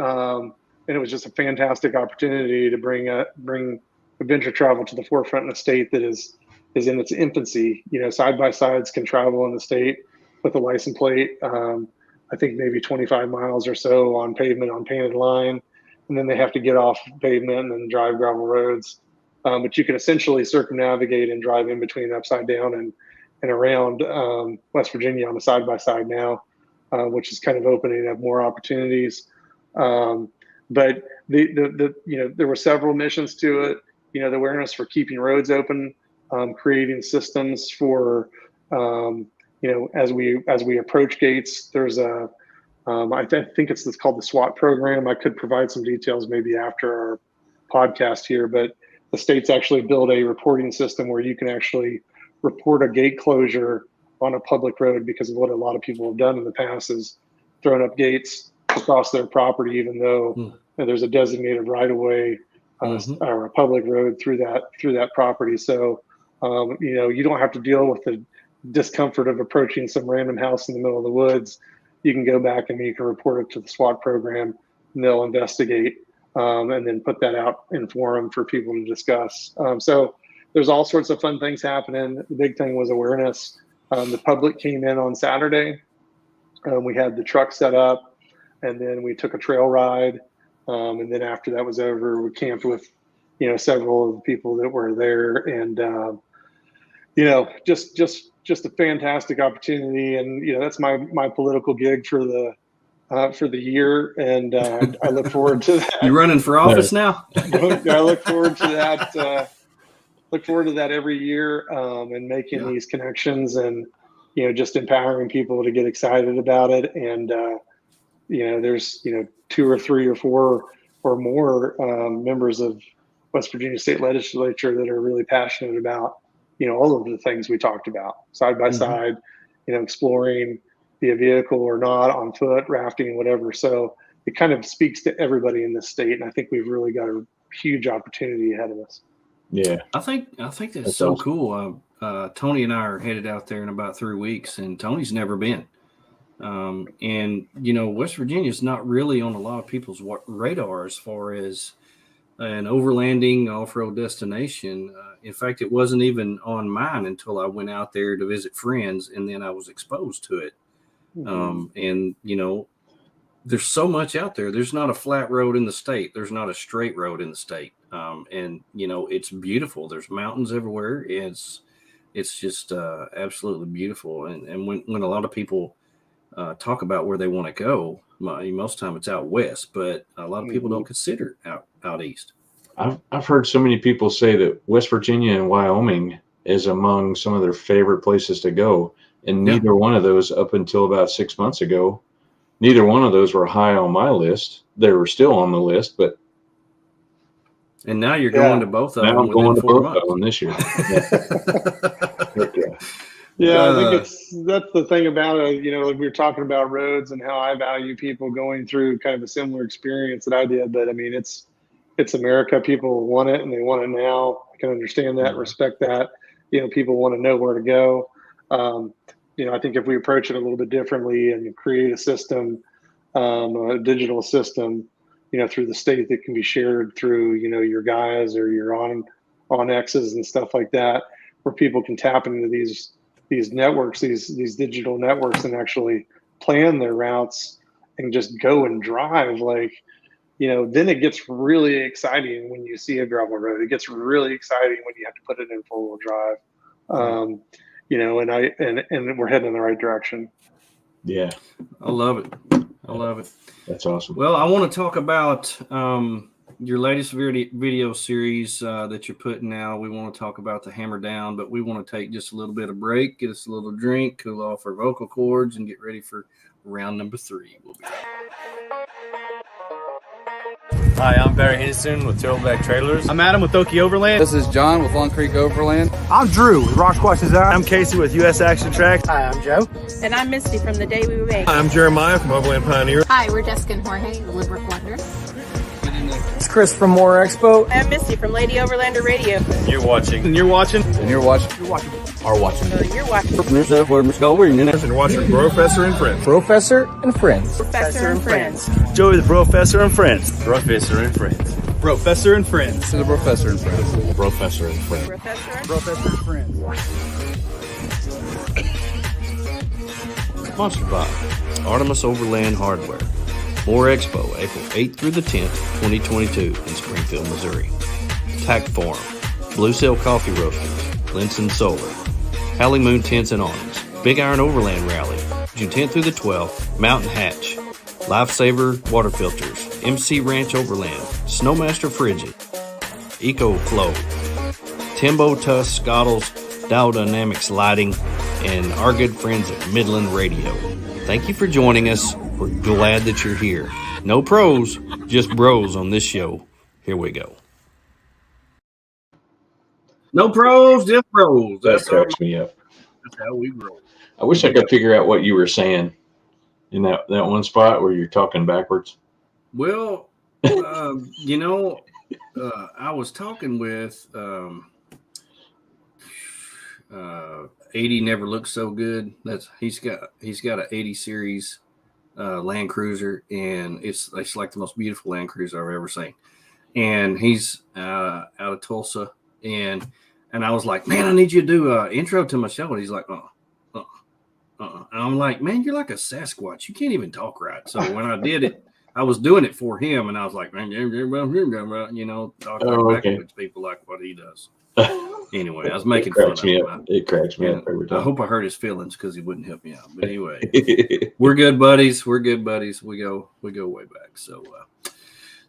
and it was just a fantastic opportunity to bring adventure travel to the forefront in a state that is in its infancy. Side-by-sides can travel in the state with a license plate, I think maybe 25 miles or so on pavement on painted line, and then they have to get off pavement and drive gravel roads. But you can essentially circumnavigate and drive in between upside down and around West Virginia on a side-by-side now, which is kind of opening up more opportunities. But there were several missions to it. The awareness for keeping roads open, creating systems for As we approach gates, there's I think it's called the SWAT program. I could provide some details maybe after our podcast here, but the state's actually built a reporting system where you can actually report a gate closure on a public road, because of what a lot of people have done in the past is thrown up gates across their property, even though there's a designated right-of-way or a public road through that property. So, you don't have to deal with the discomfort of approaching some random house in the middle of the woods. You can go back and you can report it to the SWAT program, and they'll investigate and then put that out in forum for people to discuss. So there's all sorts of fun things happening. The big thing was awareness. The public came in on Saturday. We had the truck set up, and then we took a trail ride. And then after that was over, we camped with, several of the people that were there, and just a fantastic opportunity. And that's my political gig for the year, and I look forward to that. You running for office now? I look forward to that. Look forward to that every year, and making these connections, and just empowering people to get excited about it. And there's 2 or 3 or 4 or more members of West Virginia State Legislature that are really passionate about all of the things we talked about, side by side, exploring via vehicle or not, on foot, rafting, whatever. So it kind of speaks to everybody in the state, and I think we've really got a huge opportunity ahead of us. Yeah, I think that's so awesome. Cool. Tony and I are headed out there in about 3 weeks, and Tony's never been. And West Virginia is not really on a lot of people's radar as far as an overlanding off-road destination. In fact, it wasn't even on mine until I went out there to visit friends, and then I was exposed to it. And there's so much out there. There's not a flat road in the state. There's not a straight road in the state. And it's beautiful. There's mountains everywhere. It's just absolutely beautiful. And when a lot of people talk about where they want to go, most of the time it's out west, but a lot of people don't consider out east. I've heard so many people say that West Virginia and Wyoming is among some of their favorite places to go. And neither one of those, up until about 6 months ago, neither one of those were high on my list. They were still on the list, but. And now you're going to both of them. Now I'm going to both of them this year. I think that's the thing about it. We were talking about roads and how I value people going through kind of a similar experience that I did. But I mean, it's America. People want it, and they want it now. I can understand that, respect that. People want to know where to go. I think if we approach it a little bit differently and create a system, a digital system, through the state that can be shared through, your guys or your on X's and stuff like that, where people can tap into these networks, these digital networks, and actually plan their routes and just go and drive. Then it gets really exciting when you see a gravel road. It gets really exciting when you have to put it in 4-wheel drive. And we're heading in the right direction. Yeah. I love it. That's awesome. Well, I want to talk about your latest video series that you're putting out. We want to talk about the Hammer Down, but we want to take just a little bit of break, get us a little drink, cool off our vocal cords, and get ready for round number 3. We'll be back. Hi, I'm Barry Henderson with Turtleback Trailers. I'm Adam with State Overland. This is John with Long Creek Overland. I'm Drew with Rock Squash Design. I'm Casey with US Action Tracks. Hi, I'm Joe. And I'm Misty from The Day We Were Made. Hi, I'm Jeremiah from Overland Pioneer. Hi, we're Jessica and Jorge, the Limerick Wonders. It's Chris from More Expo. I'm Misty from Lady Overlander Radio. You're watching. And you're watching. And you're watching. You're watching. Are watching. You're watching. And watching BROfessor and Friends. BROfessor and Friends. BROfessor and Friends. Joey the BROfessor and Friends. BROfessor and Friends. BROfessor and Friends. This is the BROfessor and Friends. BROfessor and Friends. BROfessor and Friends. Sponsored by Artemis Overland Hardware. More Expo, April 8th through the 10th, 2022 in Springfield, Missouri. Tack Farm, Blue Sail Coffee Roasters, Linson Solar, Howling Moon Tents and Awnings, Big Iron Overland Rally, June 10th through the 12th, Mountain Hatch, Lifesaver Water Filters, MC Ranch Overland, Snowmaster Frigid, Eco Flow, Timbo Tuss Scottles, Dow Dynamics Lighting, and our good friends at Midland Radio. Thank you for joining us. We're glad that you're here. No pros, just bros on this show. Here we go. No pros, just bros. That cracks me up. That's how we roll. I wish I could figure out what you were saying in that one spot where you're talking backwards. Well, you know, I was talking with 80 never looked so good. He's got an 80 series Land Cruiser, and it's like the most beautiful Land Cruiser I've ever seen. And he's out of Tulsa, and I was like, man, I need you to do an intro to my show. And he's like, and I'm like, man, you're like a Sasquatch. You can't even talk right. So when I did it, I was doing it for him, and I was like, man, you know, talking backwards people like what he does. Anyway, I was making fun of him. It cracks me up every time. I hope I hurt his feelings because he wouldn't help me out. But anyway, we're good buddies. We go way back.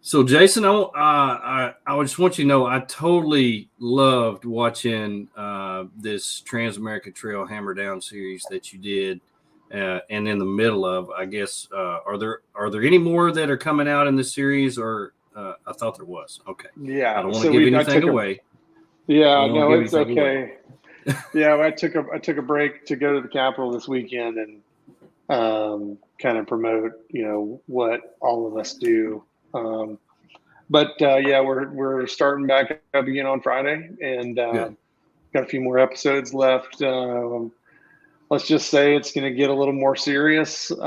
So Jason, I just want you to know I totally loved watching this Trans-America Trail Hammer Down series that you did, and in the middle of, I guess, are there any more that are coming out in this series? Or I thought there was. Okay. Yeah. I don't want to give anything away. Yeah, no, it's okay. Yeah, I took a break to go to the Capitol this weekend and kind of promote, you know, what all of us do. But yeah, we're starting back up again on Friday, and got a few more episodes left. Let's just say it's going to get a little more serious, and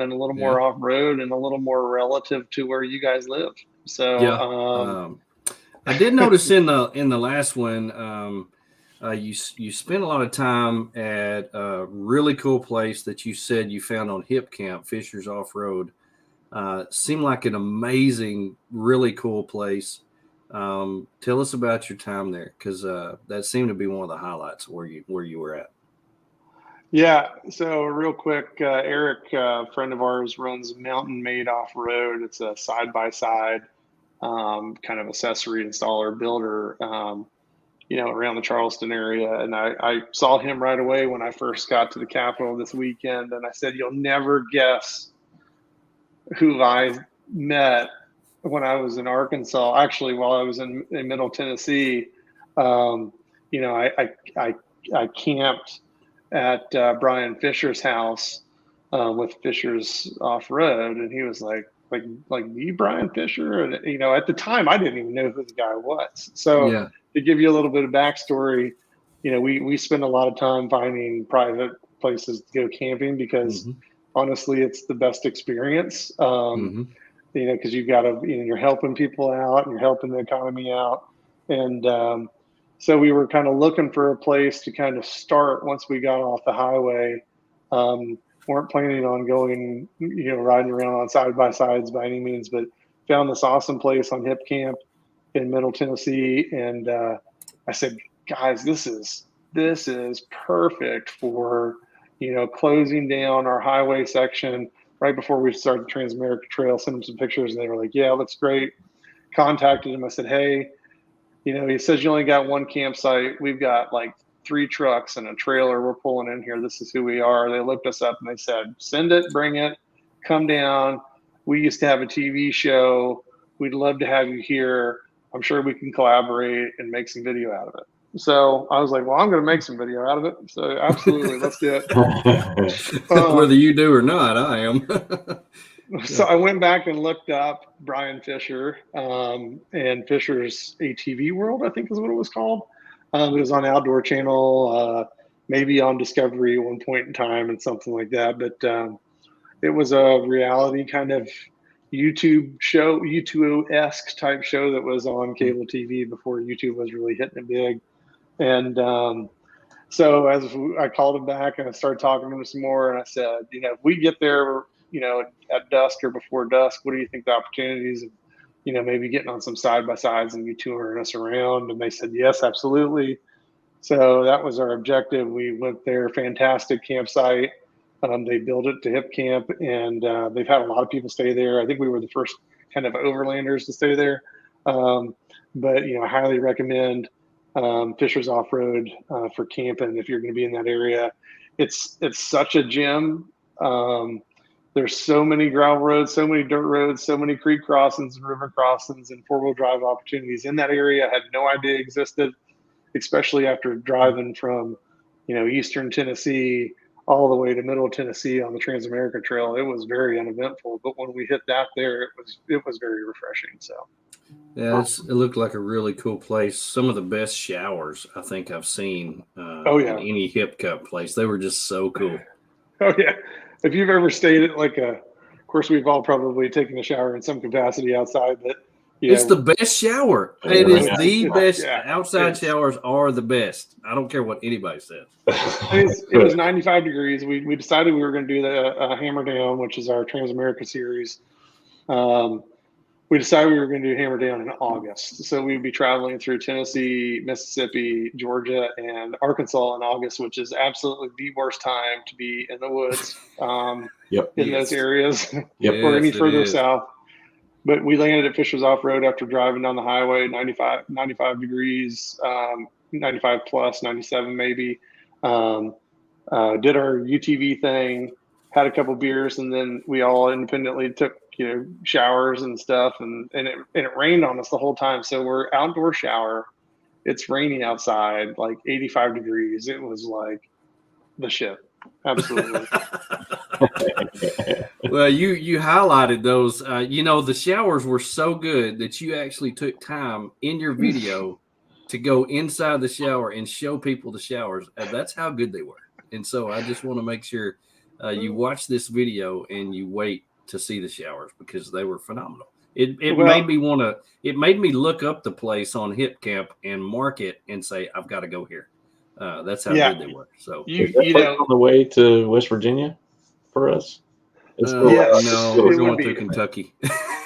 a little more off road, and a little more relative to where you guys live. So I did notice in the last one, you spent a lot of time at a really cool place that you said you found on Hip Camp, Fisher's Off Road. Seemed like an amazing, really cool place. Tell us about your time there, because that seemed to be one of the highlights where you were at. Yeah. So real quick, Eric, a friend of ours, runs Mountain Made Off Road. It's a side-by-side kind of accessory installer builder, you know, around the Charleston area. And I saw him right away when I first got to the Capitol this weekend. And I said, you'll never guess who I met when I was in Arkansas. Actually, while I was in Middle Tennessee, you know, I camped at Brian Fisher's house with Fisher's Off Road. And he was like you, Brian Fisher? And, you know, at the time, I didn't even know who the guy was. So to give you a little bit of backstory, you know, we spend a lot of time finding private places to go camping because honestly, it's the best experience. You know, because you've got to, you know, you're helping people out and you're helping the economy out. And so we were kind of looking for a place to kind of start once we got off the highway. Weren't planning on going, you know, riding around on side-by-sides by any means, but found this awesome place on Hip Camp in Middle Tennessee. And I said, guys, this is perfect for, you know, closing down our highway section right before we started the Trans-America Trail. Sent them some pictures, and they were like, yeah, it looks great. Contacted him. I said, hey, you know, he says you only got one campsite. We've got like 3 trucks and a trailer we're pulling in here. This is who we are. They looked us up and they said, send it, bring it, come down. We used to have a TV show. We'd love to have you here. I'm sure we can collaborate and make some video out of it. So I was like, well, I'm going to make some video out of it. So absolutely, let's do it. Whether you do or not, I am. So I went back and looked up Brian Fisher and Fisher's ATV World, I think is what it was called. It was on Outdoor Channel, maybe on Discovery at one point in time and something like that. But it was a reality kind of YouTube show, YouTube-esque type show that was on cable TV before YouTube was really hitting it big. And so as I called him back and I started talking to him some more, and I said, you know, if we get there, you know, at dusk or before dusk, what do you think the opportunities of, you know, maybe getting on some side-by-sides and you touring us around? And they said, yes, absolutely. So that was our objective. We went there, fantastic campsite. They built it to Hip Camp, and they've had a lot of people stay there. I think we were the first kind of overlanders to stay there. But, you know, I highly recommend Fisher's Off-Road for camping if you're going to be in that area. It's such a gem. There's so many gravel roads, so many dirt roads, so many creek crossings and river crossings and four-wheel drive opportunities in that area. I had no idea existed, especially after driving from, eastern Tennessee all the way to middle Tennessee on the Trans-America Trail. It was very uneventful, but when we hit that there, it was very refreshing. So. Yeah, it looked like a really cool place. Some of the best showers I think I've seen in any hip cup place. They were just so cool. Oh yeah. If you've ever stayed at of course we've all probably taken a shower in some capacity outside, but it's the best shower. It is the best. Outside showers are the best. I don't care what anybody says. It was 95 degrees. We decided we were going to do the Hammer Down, which is our Trans-America series. We decided we were going to do Hammer Down in August. So we'd be traveling through Tennessee, Mississippi, Georgia, and Arkansas in August, which is absolutely the worst time to be in the woods in those areas or any further south. But we landed at Fisher's Off-Road after driving down the highway, 95 degrees, 95 plus, 97 maybe. Did our UTV thing, had a couple beers, and then we all independently took showers and stuff, and it rained on us the whole time. So we're outdoor shower. It's raining outside, like 85 degrees. It was like the shit. Absolutely. Well, you highlighted those. The showers were so good that you actually took time in your video to go inside the shower and show people the showers. That's how good they were. And so I just want to make sure you watch this video and you wait to see the showers because they were phenomenal. It made me look up the place on HipCamp and mark it and say, I've got to go here. That's how good they were. So on the way to West Virginia for us. No, we're going through Kentucky.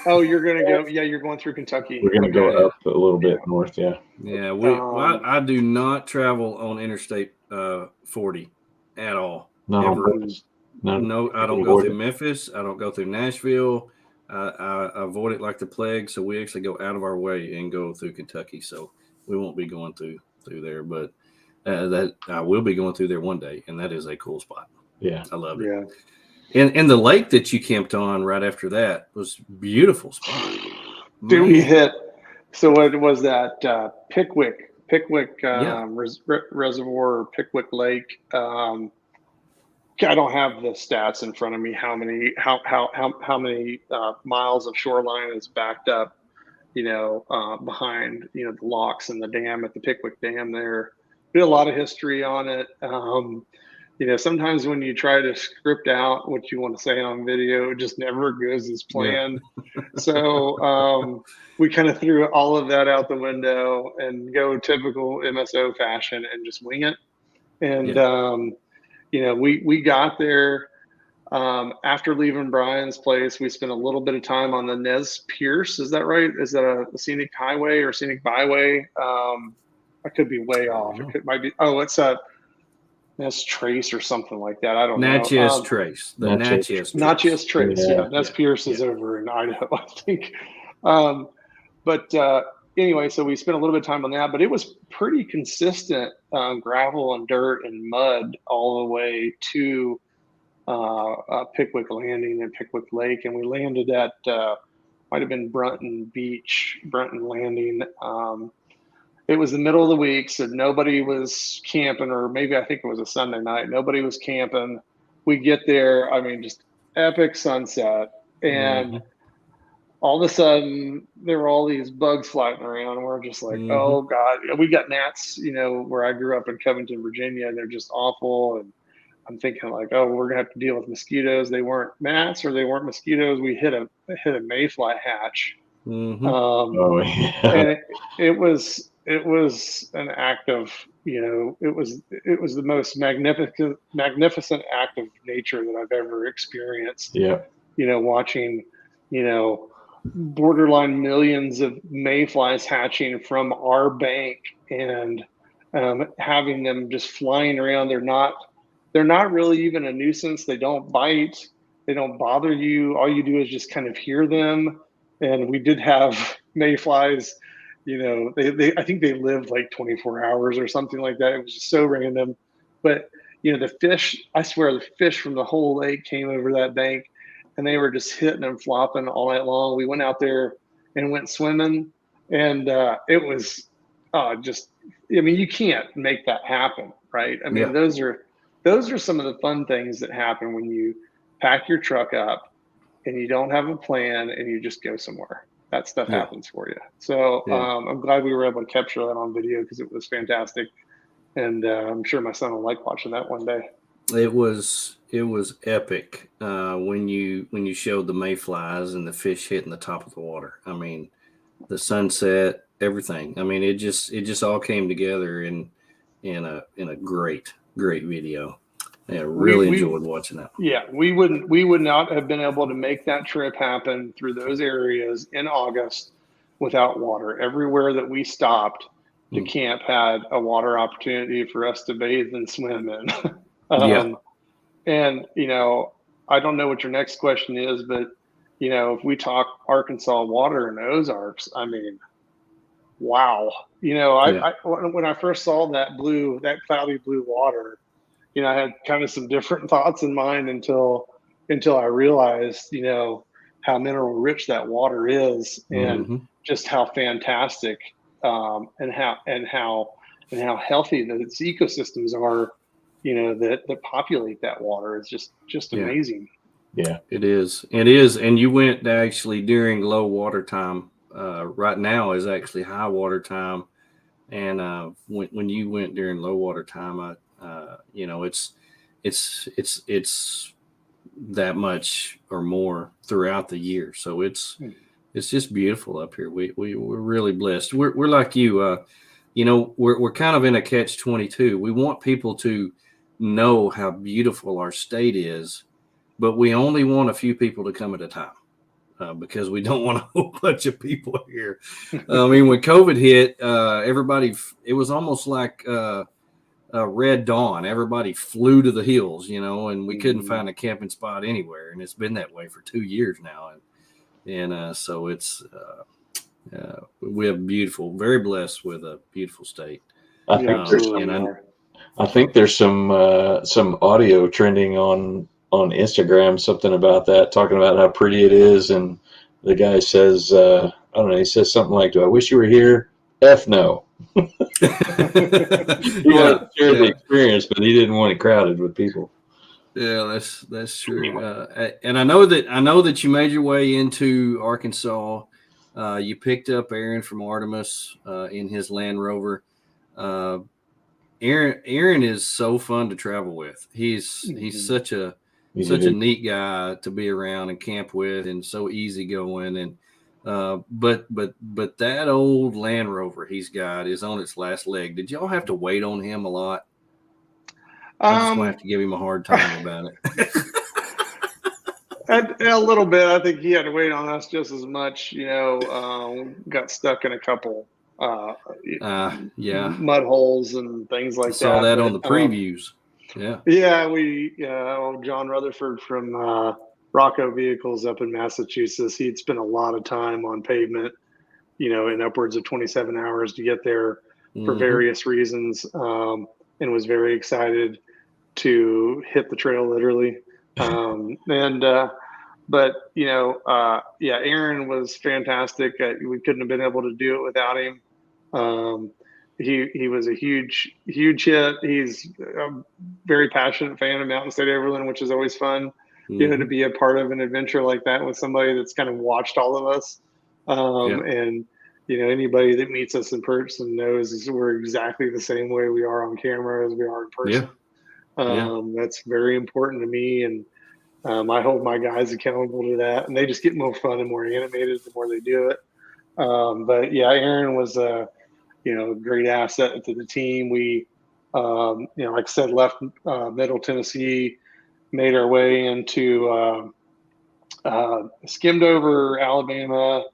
Oh, you're going to go. Yeah, you're going through Kentucky. We're going to go up a little bit north. Yeah. Yeah. I do not travel on Interstate 40 at all. No, I don't go through Memphis. I don't go through Nashville. I avoid it like the plague. So we actually go out of our way and go through Kentucky. So we won't be going through there, but that I will be going through there one day, and that is a cool spot. Yeah, I love it. Yeah. And the lake that you camped on right after that was beautiful spot. Dude, we hit. So what was that? Pickwick Reservoir, Pickwick Lake. I don't have the stats in front of me. How many miles of shoreline is backed up? Behind the locks and the dam at the Pickwick Dam there. We had a lot of history on it. Sometimes when you try to script out what you want to say on video, it just never goes as planned. Yeah. So we kind of threw all of that out the window and go typical MSO fashion and just wing it. And, we got there after leaving Brian's place. We spent a little bit of time on the Nez Pierce. Is that right? Is that a scenic highway or scenic byway? I could be way off. It might be. Oh, it's a Nez Trace or something like that. I don't know. Natchez Trace. The Natchez Trace. Natchez Trace. Yeah. Nez Pierce is over in Idaho, I think. Anyway, so we spent a little bit of time on that, but it was pretty consistent gravel and dirt and mud all the way to Pickwick Landing and Pickwick Lake. And we landed at, might have been Brunton Landing. It was the middle of the week, so nobody was camping, or maybe I think it was a Sunday night. Nobody was camping. We get there, just epic sunset. And all of a sudden, there were all these bugs flying around, and we're just like, oh, God. We got gnats, where I grew up in Covington, Virginia, and they're just awful. And I'm thinking like, oh, we're going to have to deal with mosquitoes. They weren't gnats or they weren't mosquitoes. We hit a mayfly hatch. And it was an act of, it was the most magnificent act of nature that I've ever experienced. Yeah. Watching, borderline millions of mayflies hatching from our bank and having them just flying around. They're not really even a nuisance. They don't bite. They don't bother you. All you do is just kind of hear them. And we did have mayflies, I think they lived like 24 hours or something like that. It was just so random. But, the fish, I swear the fish from the whole lake came over that bank and they were just hitting and flopping all night long. We went out there and went swimming, and it was you can't make that happen, right? I mean, those are some of the fun things that happen when you pack your truck up and you don't have a plan and you just go somewhere. That stuff happens for you. So I'm glad we were able to capture that on video because it was fantastic. And I'm sure my son will like watching that one day. It was epic when you showed the mayflies and the fish hitting the top of the water. I mean, the sunset, everything. I mean, it just all came together in a great video. I really enjoyed watching that. Yeah, we would not have been able to make that trip happen through those areas in August without water. Everywhere that we stopped, the camp had a water opportunity for us to bathe and swim in. And I don't know what your next question is, but if we talk Arkansas water in Ozarks, I mean, wow. When I first saw that cloudy blue water, I had kind of some different thoughts in mind until I realized, how mineral rich that water is and just how fantastic and how healthy that its ecosystems are, that populate that water. It's just amazing. Yeah, it is. And you went actually during low water time. Right now is actually high water time. And when you went during low water time, it's that much or more throughout the year. So it's just beautiful up here. We're really blessed. We're like you. We're kind of in a catch-22. We want people to know how beautiful our state is, but we only want a few people to come at a time. Because we don't want a whole bunch of people here. I mean, when COVID hit, it was almost like Red Dawn. Everybody flew to the hills, and we couldn't find a camping spot anywhere. And it's been that way for 2 years now. And so it's we have very blessed with a beautiful state. I think there's some audio trending on Instagram, something about that, talking about how pretty it is, and the guy says, I don't know, he says something like, "Do I wish you were here?" F no. He wanted to share the experience, but he didn't want it crowded with people. Yeah, that's true. And I know that you made your way into Arkansas. You picked up Aaron from Artemis in his Land Rover. Aaron is so fun to travel with. He's such a neat guy to be around and camp with, and so easygoing. And but that old Land Rover he's got is on its last leg. Did y'all have to wait on him a lot? I'm just gonna have to give him a hard time about it. A little bit. I think he had to wait on us just as much. Got stuck in a couple mud holes and things like that. Saw that on the previews. John Rutherford from Rocco Vehicles up in Massachusetts, he'd spent a lot of time on pavement, in upwards of 27 hours to get there for various reasons, and was very excited to hit the trail literally. Aaron was fantastic. We couldn't have been able to do it without him. He was a huge hit. He's a very passionate fan of Mountain State Overland, which is always fun, to be a part of an adventure like that with somebody that's kind of watched all of us. And, anybody that meets us in person knows we're exactly the same way we are on camera as we are in person. That's very important to me. And I hold my guys accountable to that, and they just get more fun and more animated the more they do it. Aaron was a great asset to the team. We, like I said, left Middle Tennessee, made our way into skimmed over Alabama,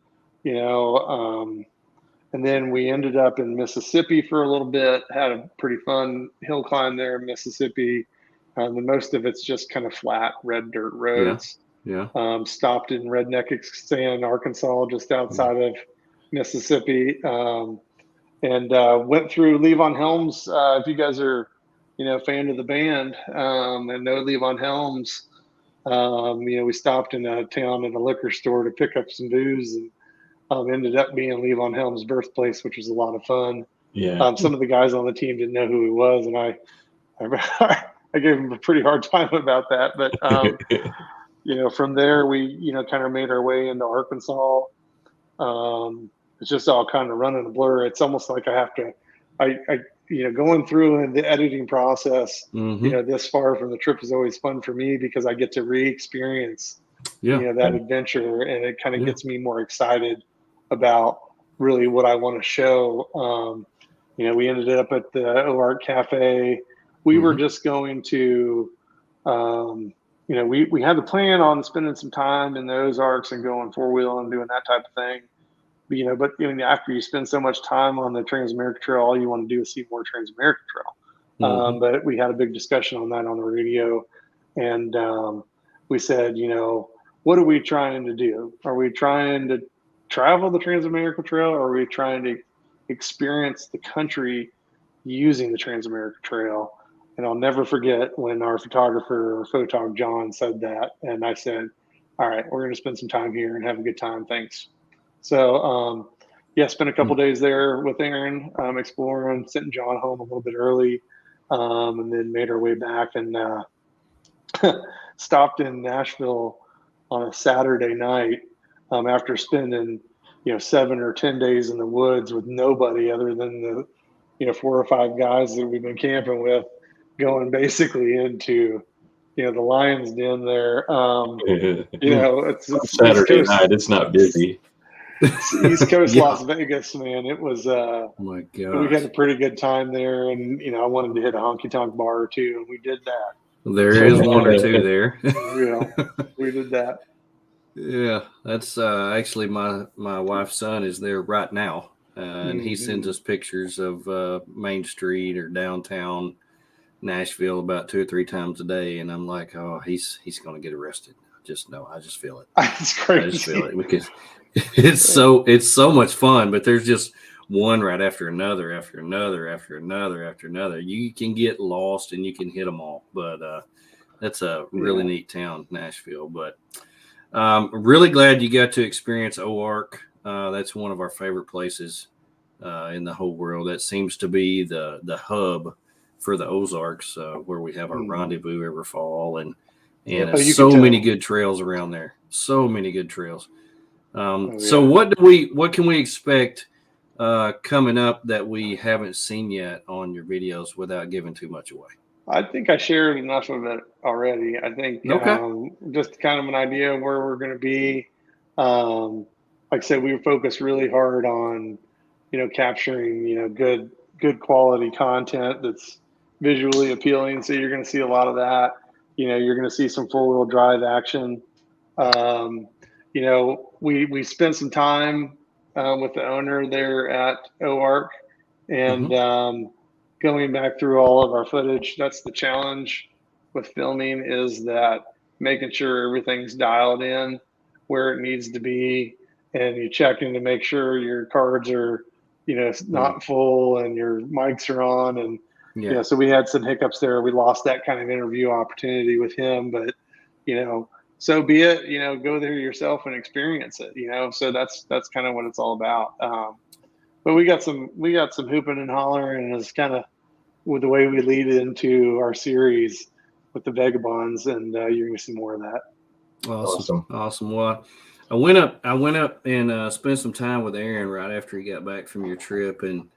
and then we ended up in Mississippi for a little bit, had a pretty fun hill climb there in Mississippi. The most of it's just kind of flat, red dirt roads. Yeah. Stopped in Redneck Sand, Arkansas, just outside of Mississippi, and went through Levon Helms. If you guys are, fan of the band and know Levon Helms, we stopped in a town at a liquor store to pick up some booze, and ended up being Levon Helms' birthplace, which was a lot of fun. Yeah. Some of the guys on the team didn't know who he was, and I gave him a pretty hard time about that. But from there we kind of made our way into Arkansas. It's just all kind of running a blur. It's almost like I have to, going through and the editing process, this far from the trip is always fun for me because I get to re-experience, that adventure, and it kind of gets me more excited about really what I want to show. We ended up at the OARC Cafe. We were just going to, we had the plan on spending some time in the Ozarks and going 4-wheel and doing that type of thing. But after you spend so much time on the Transamerica Trail, all you want to do is see more Transamerica Trail. But we had a big discussion on that on the radio, and we said, what are we trying to do? Are we trying to travel the Transamerica Trail, or are we trying to experience the country using the Transamerica Trail? And I'll never forget when our photographer, Photog John, said that, and I said, all right, we're going to spend some time here and have a good time. Thanks. So, spent a couple days there with Aaron, exploring, sending John home a little bit early, and then made our way back and stopped in Nashville on a Saturday night after spending, 7 or 10 days in the woods with nobody other than the, 4 or 5 guys that we've been camping with, going basically into, the lion's den there. It's Saturday night. It's not busy. It's East Coast Las Vegas, man. It was oh my God. We had a pretty good time there, and I wanted to hit a honky tonk bar or two, and we did that. There is one or two there. We did that. Yeah, that's actually my wife's son is there right now, and he sends us pictures of Main Street or downtown Nashville about 2 or 3 times a day, and I'm like, oh, he's going to get arrested. I just feel it. It's crazy. I just feel it because it's so much fun, but there's just one right after another, after another, after another, after another. You can get lost and you can hit them all, but that's a really neat town, Nashville. But really glad you got to experience OARC. That's one of our favorite places in the whole world. That seems to be the hub for the Ozarks, where we have our rendezvous every fall, and so many good trails around there. So many good trails. So what can we expect coming up that we haven't seen yet on your videos without giving too much away? I think I shared enough of it already. I think just kind of an idea of where we're going to be. Like I said, we focused really hard on, capturing, good quality content that's visually appealing. So you're going to see a lot of that. You're going to see some 4-wheel drive action. We spent some time with the owner there at OARC, and going back through all of our footage. That's the challenge with filming, is that making sure everything's dialed in where it needs to be, and you check in to make sure your cards are, not full and your mics are on. And so we had some hiccups there. We lost that kind of interview opportunity with him, but so be it. Go there yourself and experience it. So that's kind of what it's all about. But we got some hooping and hollering, and it's kind of with the way we lead into our series with the Vagabonds, and you're going to see more of that. Awesome. Well, I went up and spent some time with Aaron right after he got back from your trip, and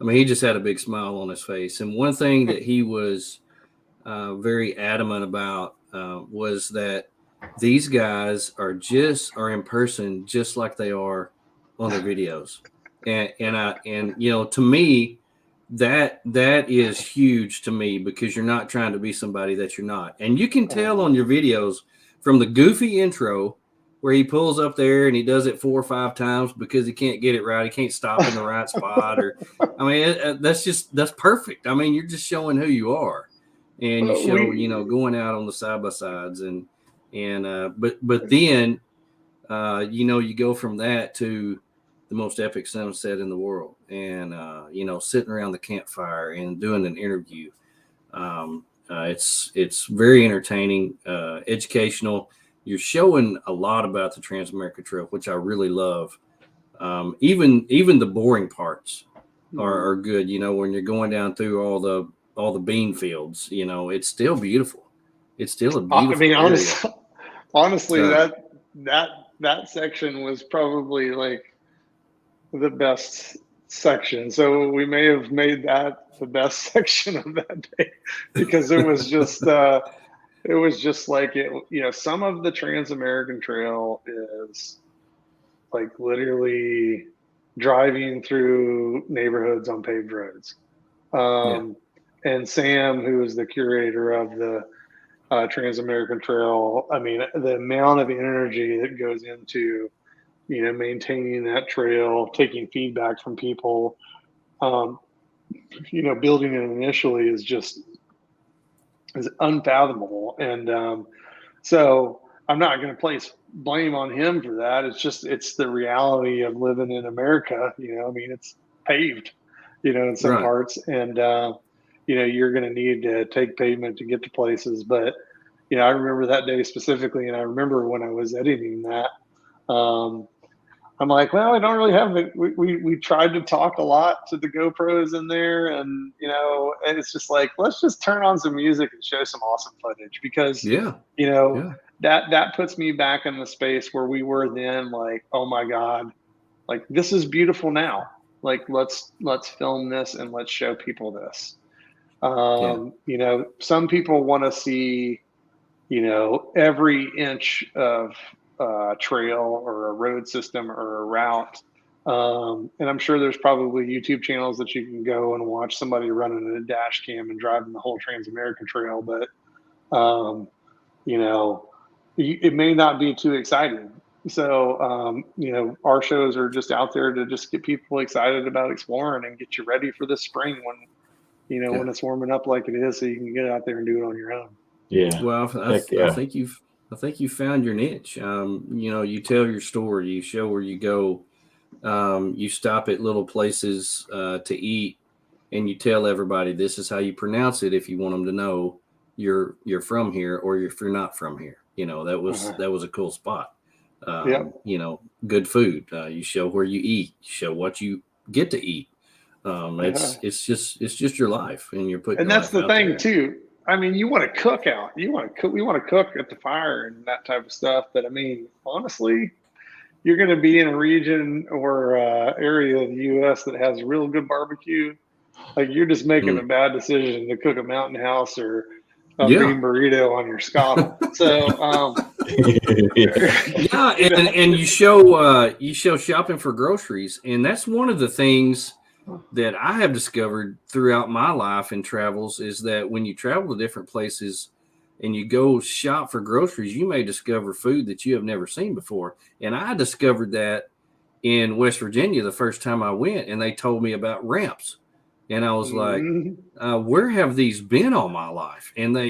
I mean, he just had a big smile on his face. And one thing that he was very adamant about was that these guys are in person just like they are on their videos. And to me, that is huge to me, because you're not trying to be somebody that you're not. And you can tell on your videos from the goofy intro where he pulls up there and he does it 4 or 5 times because he can't get it right. He can't stop in the right spot, or, I mean, that's perfect. I mean, you're just showing who you are, and you show, going out on the side-by-sides but then, you go from that to the most epic sunset in the world, and sitting around the campfire and doing an interview. It's very entertaining, educational. You're showing a lot about the Trans-America Trail, which I really love. Even the boring parts are good. When you're going down through all the bean fields, it's still beautiful. It's still a beautiful. I mean, area. honestly, that section was probably like the best section. So we may have made that the best section of that day because it was just like it. Some of the Trans-American Trail is like literally driving through neighborhoods on paved roads. And Sam, who is the curator of the Trans-American Trail, I mean, the amount of energy that goes into, maintaining that trail, taking feedback from people, building it initially is unfathomable. And so I'm not going to place blame on him for that. It's the reality of living in America. I mean, it's paved, in some parts, and you're going to need to take pavement to get to places. But I remember that day specifically, and I remember when I was editing that, I'm like, well, I don't really have it. We tried to talk a lot to the GoPros in there, and and it's just like, let's just turn on some music and show some awesome footage because that puts me back in the space where we were then, like, oh my God, like this is beautiful now. Like let's film this and let's show people this. Some people want to see, every inch of trail or a road system or a route. And I'm sure there's probably YouTube channels that you can go and watch somebody running a dash cam and driving the whole Trans-American Trail. But, it may not be too exciting. So, our shows are just out there to just get people excited about exploring and get you ready for the spring when it's warming up like it is, so you can get out there and do it on your own. Yeah. Well, I think you found your niche. You tell your story, you show where you go, you stop at little places to eat, and you tell everybody this is how you pronounce it if you want them to know you're from here, or if you're not from here. That was a cool spot. Good food. You show where you eat, you show what you get to eat. It's just your life, and you're putting. And that's the thing too. I mean, you want to cook out. We want to cook at the fire and that type of stuff. But I mean, honestly, you're going to be in a region or area of the U.S. that has real good barbecue. Like you're just making a bad decision to cook a Mountain House or a bean burrito on your scuttle. So, and you show shopping for groceries, and that's one of the things that I have discovered throughout my life in travels is that when you travel to different places and you go shop for groceries, you may discover food that you have never seen before. And I discovered that in West Virginia the first time I went, and they told me about ramps. And I was like, where have these been all my life? And they,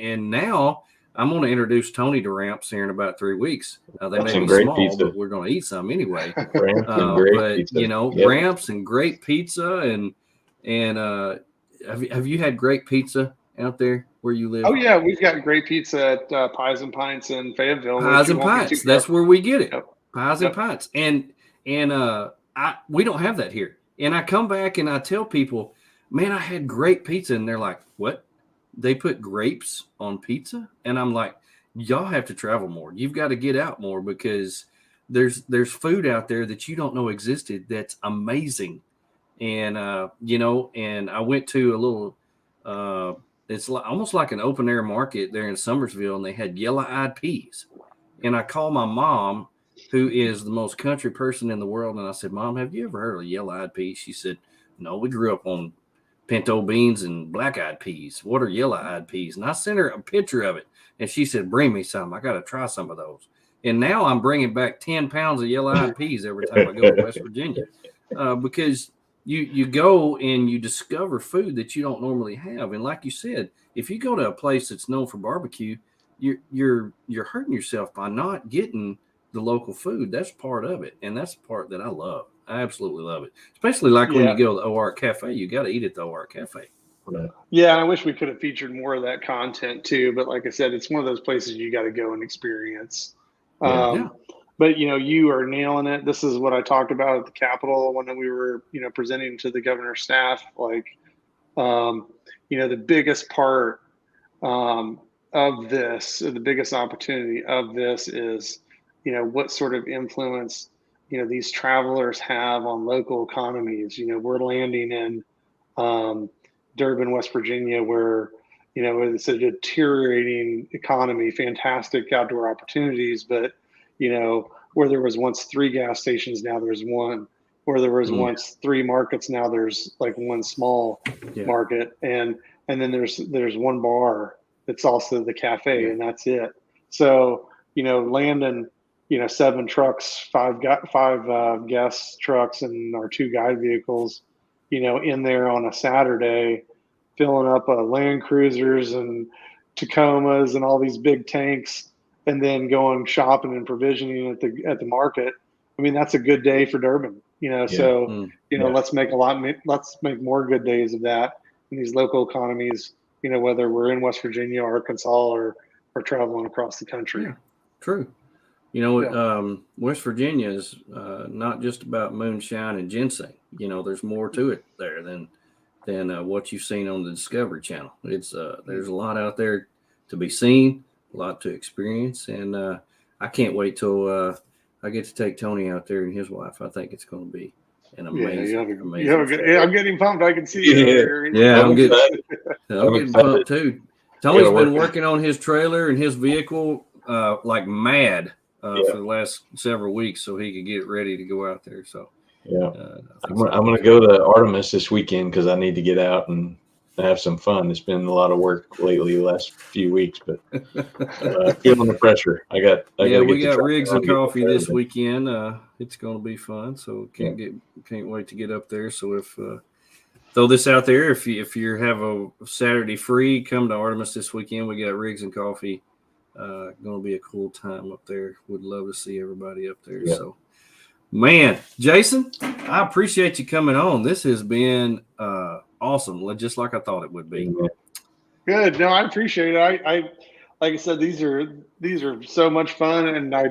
and now I'm going to introduce Tony to ramps here in about 3 weeks. They may be small, pizza. But we're going to eat some anyway. Ramps and great pizza. And have you had great pizza out there where you live? Oh, yeah. We've got great pizza at Pies and Pints in Fayetteville. Pies and Pints. That's where we get it. Yep. Pies and Pints. And we don't have that here. And I come back and I tell people, man, I had great pizza. And they're like, what? They put grapes on pizza? And I'm like, y'all have to travel more. You've got to get out more because there's food out there that you don't know existed that's amazing. And, and I went to a little, it's almost like an open air market there in Summersville, and they had yellow-eyed peas. And I called my mom, who is the most country person in the world, and I said, Mom, have you ever heard of yellow-eyed peas? She said, no, we grew up on pinto beans and black-eyed peas. What are yellow-eyed peas? And I sent her a picture of it, and she said, bring me some. I got to try some of those. And now I'm bringing back 10 pounds of yellow-eyed peas every time I go to West Virginia because you go and you discover food that you don't normally have. And like you said, if you go to a place that's known for barbecue, you're hurting yourself by not getting the local food. That's part of it, and that's the part that I love. I absolutely love it, especially like when you go to the OR Cafe. You got to eat at the OR Cafe. Yeah, I wish we could have featured more of that content too. But like I said, it's one of those places you got to go and experience. But you are nailing it. This is what I talked about at the Capitol when we were, presenting to the governor's staff. Like, the biggest part of this, the biggest opportunity of this is, what sort of influence, these travelers have on local economies. We're landing in Durban, West Virginia, where, it's a deteriorating economy, fantastic outdoor opportunities, but, where there was once 3 gas stations, now there's 1. Where there was once 3 markets, now there's like 1 small market, and then there's 1 bar that's also the cafe, and that's it. So landing 7 trucks, 5 guest trucks, and our 2 guide vehicles, in there on a Saturday, filling up Land Cruisers and Tacomas and all these big tanks, and then going shopping and provisioning at the market. I mean, that's a good day for Durban, So let's make more good days of that in these local economies. Whether we're in West Virginia, Arkansas, or traveling across the country. Yeah, true. West Virginia is not just about moonshine and ginseng. There's more to it there than what you've seen on the Discovery Channel. It's there's a lot out there to be seen, a lot to experience, and I can't wait till I get to take Tony out there and his wife. I think it's going to be an amazing, amazing. I'm getting pumped. I can see you. Yeah, I'm getting pumped too. Tony's been working on his trailer and his vehicle like mad for the last several weeks, so he could get ready to go out there. So I'm going to go to Artemis this weekend because I need to get out and have some fun. It's been a lot of work lately the last few weeks, but feeling the pressure. We got Rigs and Coffee this weekend. It's going to be fun, so can't wait to get up there. So if throw this out there, if you have a Saturday free, come to Artemis this weekend. We got Rigs and Coffee. Going to be a cool time up there. Would love to see everybody up there. Yeah. So, man, Jason, I appreciate you coming on. This has been awesome, just like I thought it would be. Good. No, I appreciate it. I like I said, these are so much fun, and I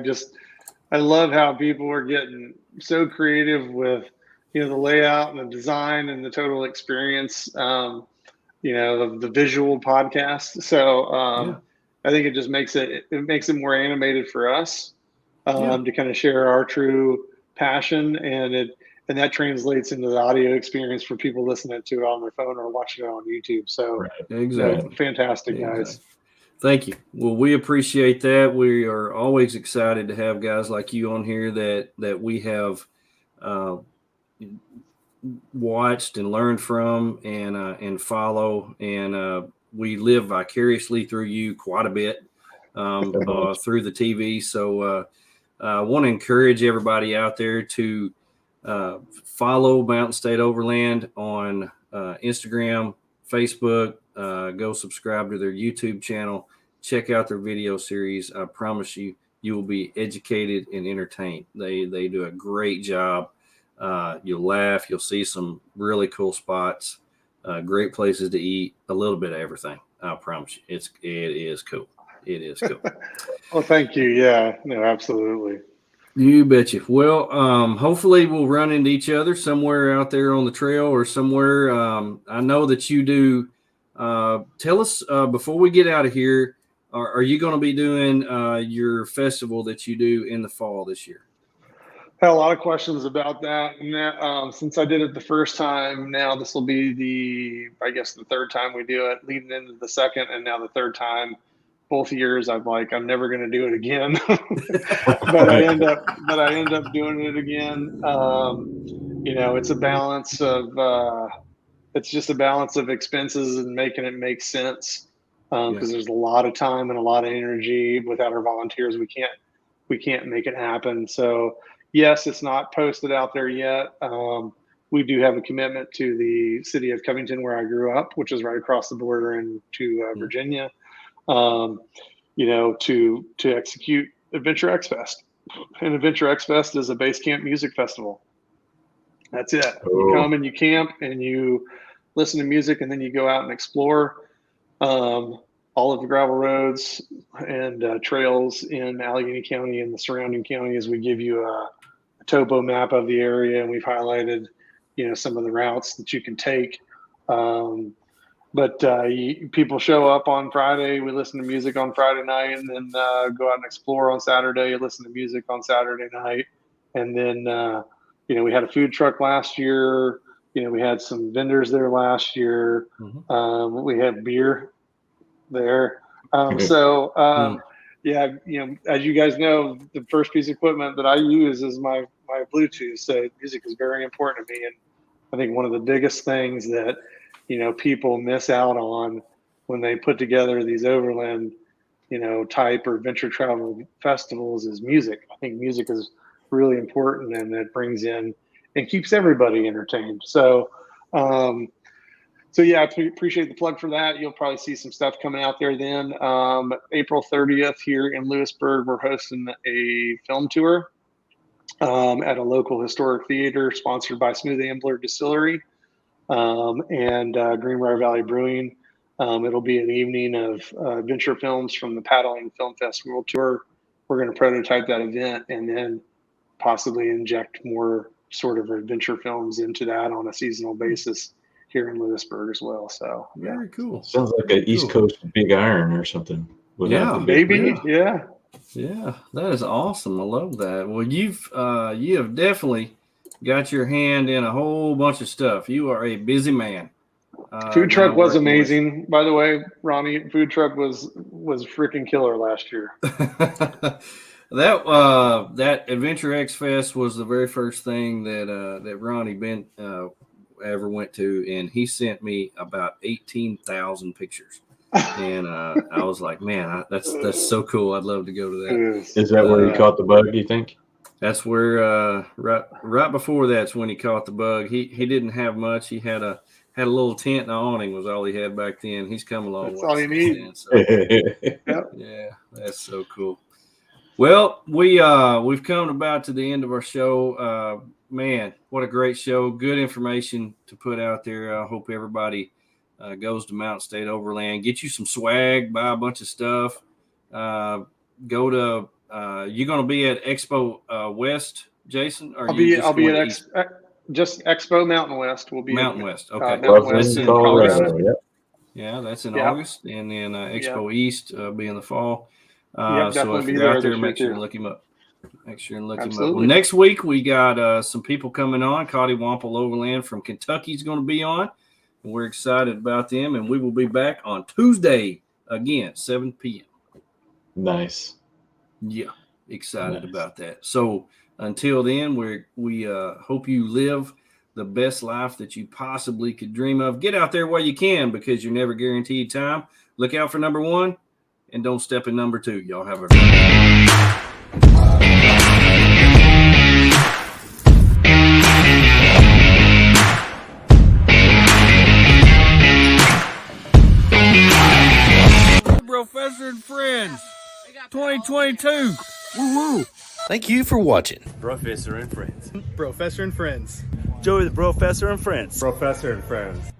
love how people are getting so creative with the layout and the design and the total experience. The visual podcast. So I think it just makes it more animated for us to kind of share our true passion, and that translates into the audio experience for people listening to it on their phone or watching it on YouTube. So exactly, fantastic, guys. Thank you. Well, we appreciate that. We are always excited to have guys like you on here that we have watched and learned from and follow, and we live vicariously through you quite a bit through the TV. So I want to encourage everybody out there to follow Mountain State Overland on Instagram, Facebook. Go subscribe to their YouTube channel. Check out their video series. I promise you will be educated and entertained. They do a great job. You'll laugh. You'll see some really cool spots. Great places to eat, a little bit of everything. I promise you, it is cool. It is cool. Well, thank you. Yeah, no, absolutely. You betcha. Well, hopefully we'll run into each other somewhere out there on the trail or somewhere. I know that you do. Tell us before we get out of here, are you going to be doing your festival that you do in the fall this year? Had a lot of questions about that, and since I did it the first time, now this will be the 3rd time we do it, leading into the 2nd, and now the 3rd time. Both years, I'm never going to do it again, but I end up doing it again. It's a balance of it's just a balance of expenses and making it make sense because there's a lot of time and a lot of energy. Without our volunteers, we can't make it happen. So. Yes, it's not posted out there yet. We do have a commitment to the city of Covington, where I grew up, which is right across the border into Virginia, to execute Adventure X Fest. and Adventure X Fest is a base camp music festival. That's it. Oh. You come and you camp and you listen to music, and then you go out and explore all of the gravel roads and trails in Allegheny County and the surrounding counties. We give you a topo map of the area, and we've highlighted, some of the routes that you can take. But people show up on Friday. We listen to music on Friday night, and then go out and explore on Saturday. Listen to music on Saturday night, and then we had a food truck last year. We had some vendors there last year. Mm-hmm. We had beer there. Yeah, as you guys know, the first piece of equipment that I use is my Bluetooth. So music is very important to me, and I think one of the biggest things that people miss out on when they put together these overland, type or adventure travel festivals is music. I think music is really important, and it brings in and keeps everybody entertained. So yeah, I appreciate the plug for that. You'll probably see some stuff coming out there then. April 30th here in Lewisburg, we're hosting a film tour at a local historic theater sponsored by Smooth Ambler Distillery and Greenbrier Valley Brewing. It'll be an evening of adventure films from the Paddling Film Fest World Tour. We're going to prototype that event and then possibly inject more sort of adventure films into that on a seasonal basis here in Lewisburg as well. So yeah. Very cool. Sounds like an East Coast Big Iron or something. Yeah, maybe. Yeah. Yeah, that is awesome. I love that. Well, you have definitely got your hand in a whole bunch of stuff. You are a busy man. Food truck was amazing, by the way, Ronnie. Food truck was freaking killer last year. That Adventure X Fest was the very first thing that Ronnie Bent ever went to, and he sent me about 18,000 pictures. And I was like, man, that's so cool. I'd love to go to that. Is that where he caught the bug, do you think? That's where right before that's when he caught the bug. He didn't have much. He had a little tent and awning was all he had back then. He's come a long way. That's all you need. So, yeah, that's so cool. Well, we've come about to the end of our show. Man, what a great show. Good information to put out there. I hope everybody goes to Mountain State Overland. Get you some swag, buy a bunch of stuff. Go to you're going to be at Expo West, Jason? Or I'll be at just Expo Mountain West. Will be Mountain West. Okay. Mountain West in Colorado. Yep. Yeah, that's in August, and then Expo East be in the fall. Yep, so if you're out there, make sure and look him up. Absolutely. Well, next week we got some people coming on. Cotty Wampel Overland from Kentucky is going to be on, and we're excited about them. And we will be back on Tuesday again, 7 p.m. Nice. Yeah, excited about that. So until then, we hope you live the best life that you possibly could dream of. Get out there while you can, because you're never guaranteed time. Look out for number 1, and don't step in number 2. Y'all have a BROfessor and Friends 2022. Woo-woo. Thank you for watching BROfessor and Friends. BROfessor and Friends. Joey the BROfessor and Friends. BROfessor and Friends.